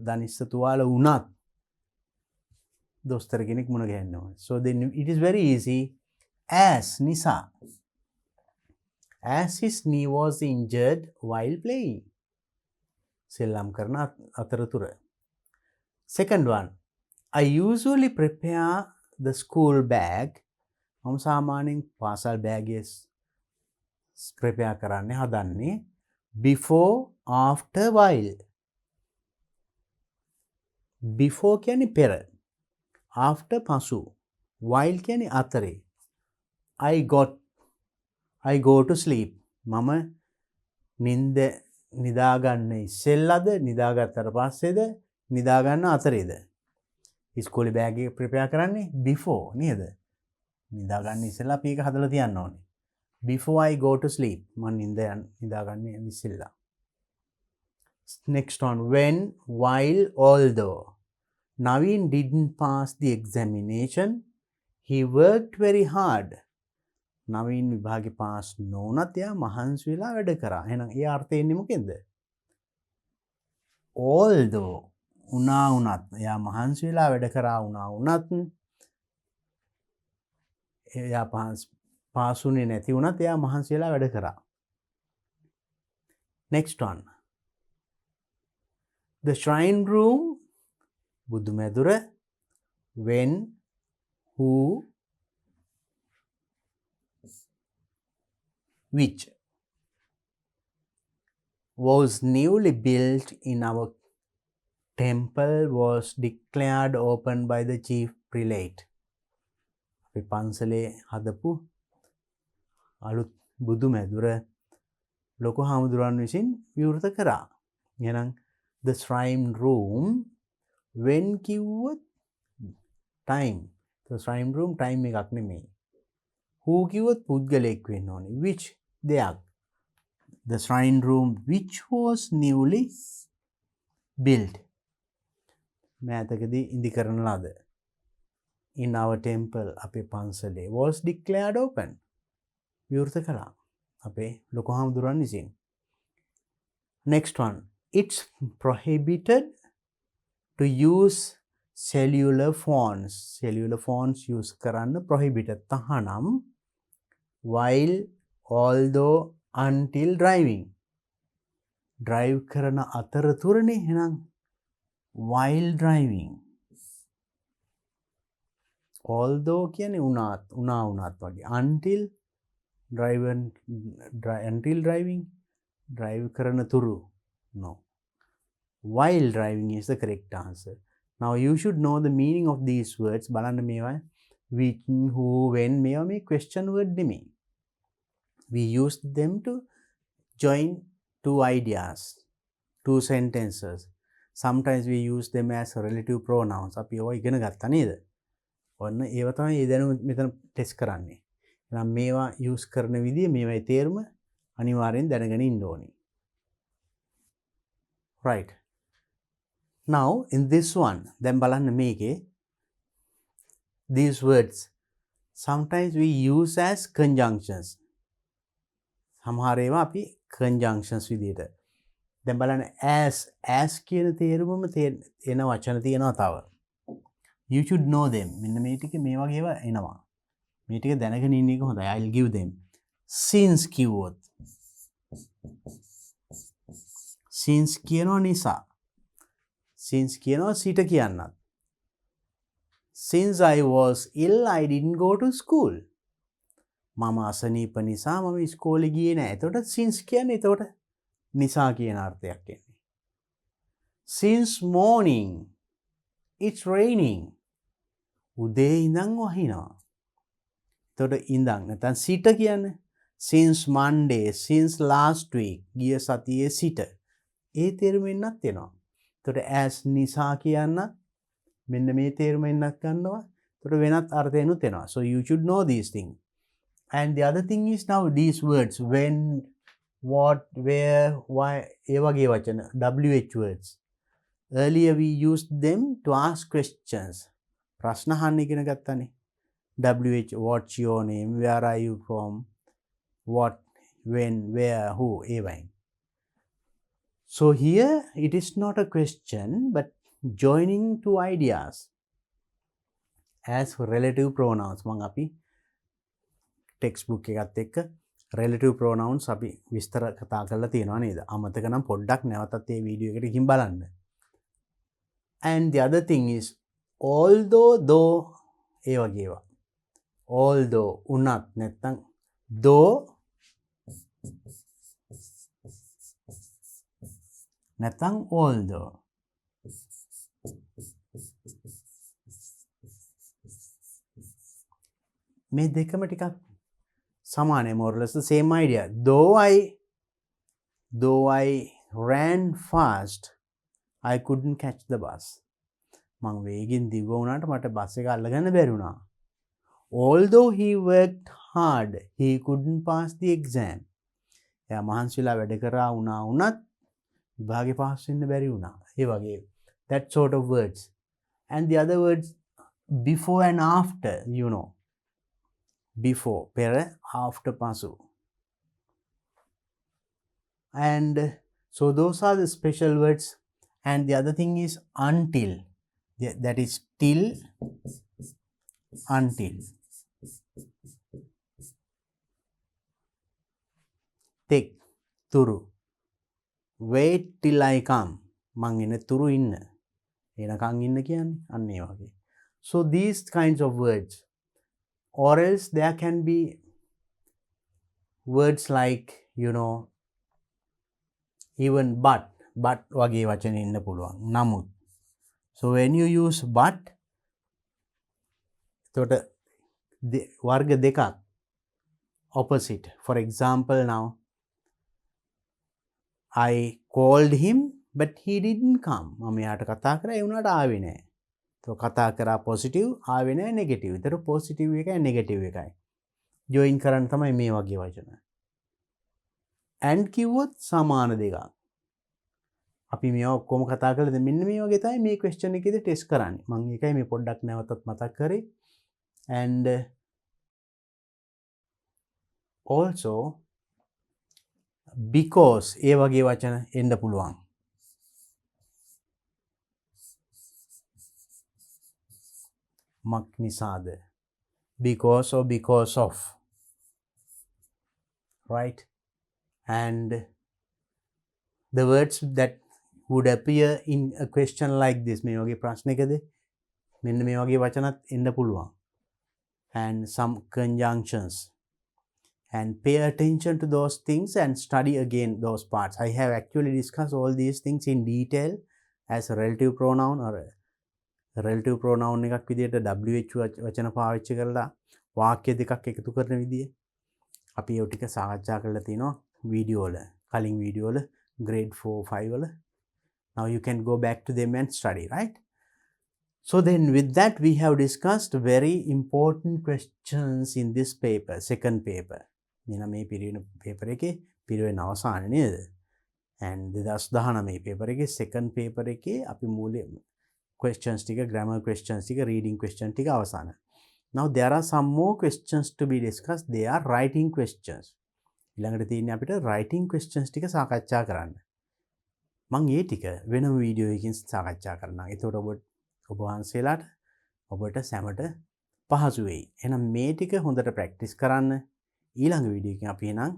Speaker 1: දනිස්ස තුවාල වුණත් දොස්තර කෙනෙක් මුණ ගැහෙන්න ඕනේ. So then it is very easy. As නිසා. As his knee was injured while playing. සෙල්ලම් කරන අතරතුර. Second one. I usually prepare the school bag. මම සාමාන්‍යයෙන් පාසල් බෑගය prepare කරන්නේ හදන්නේ before after while. Before කියන්නේ පෙර. After පසු. While කියන්නේ අතරේ. I go to sleep. මම නින්ද නිදාගන්න ඉස්සෙල්ලද නිදාගත්තට පස්සේද නිදාගන්න අතරේද? ඉස්කෝලේ බෑග් එක ප්‍රිපෙයාර් කරන්නේ before නේද? නිදාගන්න ඉස්සෙල්ලා අපි ඒක හදලා තියන්න ඕනේ. Before I go to sleep. මම නිදාගන්නේ ඉස්සෙල්ලා. Next one. When, while, although. Naveen didn't pass the examination. He worked very hard. Naveen විභාගේ පාස් නොවුනත් එයා මහන්සි වෙලා වැඩ කරා. එහෙනම් ඒ අර්ථය එන්නේ මොකෙන්ද? Although උනා උනත් එයා මහන්සි වෙලා වැඩ කරා උනා උනත් එයා පාසුනේ නැති උනත් එයා මහන්සි වෙලා වැඩ කරා. Next one. The shrine room බුදු මැදුර when, who, which was newly built in our temple was declared open by the chief prelate. අපි පන්සලේ හදපු අලුත් බුදු මැදුර ලොකු හාමුදුරුවන් විසින් විවෘත කරා. එහෙනම් the shrine room when කිව්වොත් time. the shrine room time එකක් නෙමෙයි. who කිව්වොත් පුද්ගලයෙක් වෙන්න ඕනේ. which දෙයක්. the shrine room which was newly built. මෑතකදී ඉදි කරන ලද. in our temple අපේ පන්සලේ was declared open. විවෘත කළා. අපේ ලොකු හාමුදුරුවන් විසින්. next one. it's prohibited to use cellular phones. cellular phones use කරන්න prohibited තහනම් while although until driving. drive කරන අතරතුරනේ එහෙනම් while driving. although කියන්නේ උනාත් වගේ. until driving drive කරන තුරු. no. while driving is the correct answer. now you should know the meaning of these words. බලන්න මේවා which, who, when මේවා මේ question word නෙමෙයි. we use them to join two ideas, two sentences. sometimes we use them as relative pronouns. අපි ඒවා ඉගෙන ගත්තා නේද? ඔන්න ඒව තමයි ඒ දැනුම මෙතන ටෙස්ට් කරන්නේ. එහෙනම් මේවා use කරන විදිය මේවායි තේරුම අනිවාර්යෙන් දැනගෙන ඉන්න ඕනේ. right. now in this one දැන් බලන්න මේකේ these words sometimes we use as conjunctions. සමහර ඒවා අපි conjunctions විදියට. දැන් බලන්න as කියන තේරුමම එන වචන තියෙනවා තව. you should know them. මෙන්න මේ ටික මේ වගේ ඒවා එනවා. මේ ටික දැනගෙන ඉන්න එක හොඳයි. I'll give them. since කිව්වොත් since කියනවා නිසා. since කියනවා සිට කියන්නත්. since I was ill I didn't go to school. මම අසනීප නිසා මම ඉස්කෝලේ ගියේ නැහැ. එතකොට since කියන්නේ එතකොට නිසා කියන අර්ථයක් එන්නේ. since morning it's raining. උදේ ඉඳන් වහිනවා. එතකොට ඉඳන් නැත්නම් සිට කියන්නේ since Monday, since last week, ගිය සතියේ සිට. ඒ තේරුමෙන්නත් එනවා. එතකොට as නිසා කියන්න මෙන්න මේ තේරුමෙන්නත් ගන්නවා. එතකොට වෙනත් අර්ථයනුත් එනවා. so you should know these things. and the other thing is now these words when, what, where, why ඒ වගේ වචන WH words. earlier we used them to ask questions. ප්‍රශ්න අහන්න ඉගෙන ගත්තානේ. WH, what's your name, where are you from, what, when, where, who, ඒවයින්. so here it is not a question but joining two ideas as relative pronouns. මම අපි textbook එකත් එක්ක relative pronouns අපි විස්තර කතා කරලා තියෙනවා නේද? අමතක නම් පොඩ්ඩක් නැවතත් මේ වීඩියෝ එකට ගිහින් බලන්න. and the other thing is although, though ඒ වගේ ඒවා. although උනත් නැත්නම් though නැත්නම් although. මේ දෙකම ටිකක් සමානයි. more or less the same idea. though I ran fast I couldn't catch the bus. මං වේගෙන් දිව්ව වුණාට මට බස් එක අල්ලගන්න බැරි වුණා. although he worked hard he couldn't pass the exam. එයා මහන්සිලා වැඩ කරා වුණත් විභාගේ පාස් වෙන්න බැරි වුණා. ඒ වගේ that sort of words. and the other words before and after, you know. before පෙර, after පසු. and so those are the special words. and the other thing is until. that is till, until. take තුරු. wait till I come. මං එන තුරු ඉන්න. එනකන් ඉන්න කියන්නේ අන්න ඒ වගේ. so these kinds of words. or else there can be words like, you know, even but වගේ වචන ඉන්න පුළුවන්. නමුත්. so when you use but එතකොට වර්ග දෙකක් opposite. for example now I called him but he didn't come. මම යාට කතා කරා ඒ වුණාට ආවේ නැහැ. તો කතා කරා positive ආවේ නැහැ negative. ඒතර positive එකයි negative එකයි. join කරන්න තමයි මේ වගේ වචන. and කිව්වොත් සමාන දෙකක්. අපි මේවා ඔක්කොම කතා කළාද මෙන්න මේ වගේ තමයි මේ question එකේදී ටෙස්ට් කරන්නේ. මම ඒකයි මේ පොඩ්ඩක් නැවතත් මතක් කරේ. and also because ඒ වගේ වචන එන්න පුළුවන්. මක් නිසාද? because or because of. Right? And the words that would appear in a question like this මේ වගේ ප්‍රශ්නයකදී මෙන්න මේ වගේ වචනත් එන්න පුළුවන්. And some conjunctions. And pay attention to those things and study again those parts. I have actually discussed all these things in detail as a relative pronoun or a relative pronoun එකක් විදිහට WH වචන පාවිච්චි කරලා වාක්‍ය දෙකක් එකතු කරන විදිය. අපි ඒ ටික සාකච්ඡා කරලා තිනවා වීඩියෝ වල, කලින් වීඩියෝ වල grade 4 5 වල. Now you can go back to them and study, right? So then with that we have discussed very important questions in this paper, second paper. මෙන්න මේ පිරිවෙන paper එකේ පිරිවෙන අවසාන නේද? and 2019 paper එකේ second paper එකේ අපි මූලික questions ටික, grammar questions ටික, reading questions ටික අවසාන. Now there are some more questions to be discussed. They are writing questions. ඊළඟට තියෙන්නේ අපිට writing questions ටික සාකච්ඡා කරන්න. මම ඒ ටික වෙනම වීඩියෝ එකකින් සාකච්ඡා කරනවා. ඒතකොට ඔබ වහන්සේලාට ඔබට සැමට පහසු වෙයි. එහෙනම් මේ ටික හොඳට ප්‍රැක්ටිස් කරන්න. ඊළඟ වීඩියෝ එකෙන් අපි එහෙනම්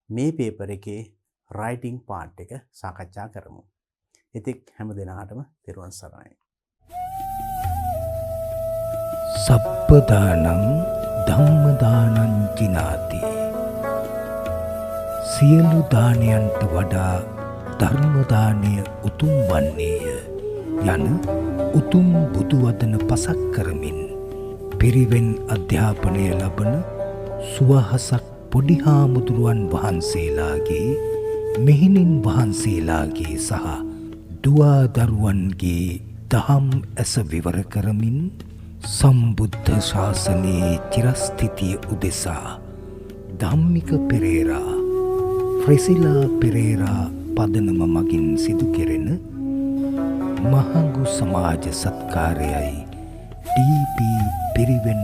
Speaker 1: මේ පේපර් එකේ writing part එක සාකච්ඡා කරමු. එතෙක් හැම දිනාටම තෙරුවන් සරණයි.
Speaker 2: සප්පදානං ධම්මදානං ජිනාති. සියලු දානයන්ට වඩා ධර්ම දානය උතුම් වන්නේය යන උතුම් බුදු වදන පසක් කරමින් පිරිවෙන් අධ්‍යාපනය ලබන සුවහසක් පොඩි හාමුදුරුවන් වහන්සේලාගේ, මෙහෙණින් වහන්සේලාගේ සහ දුවා දරුවන්ගේ දහම් ඇස විවර කරමින් සම්බුද්ධ ශාසනයේ චිරස්ථිතිය උදෙසා ධම්මික පෙරේරා, ෆ්‍රෙසිලා පෙරේරා පදනම මගින් සිදු කෙරෙන මහඟු සමාජ සත්කාරයයි ඩී.පී. පිරිවෙන්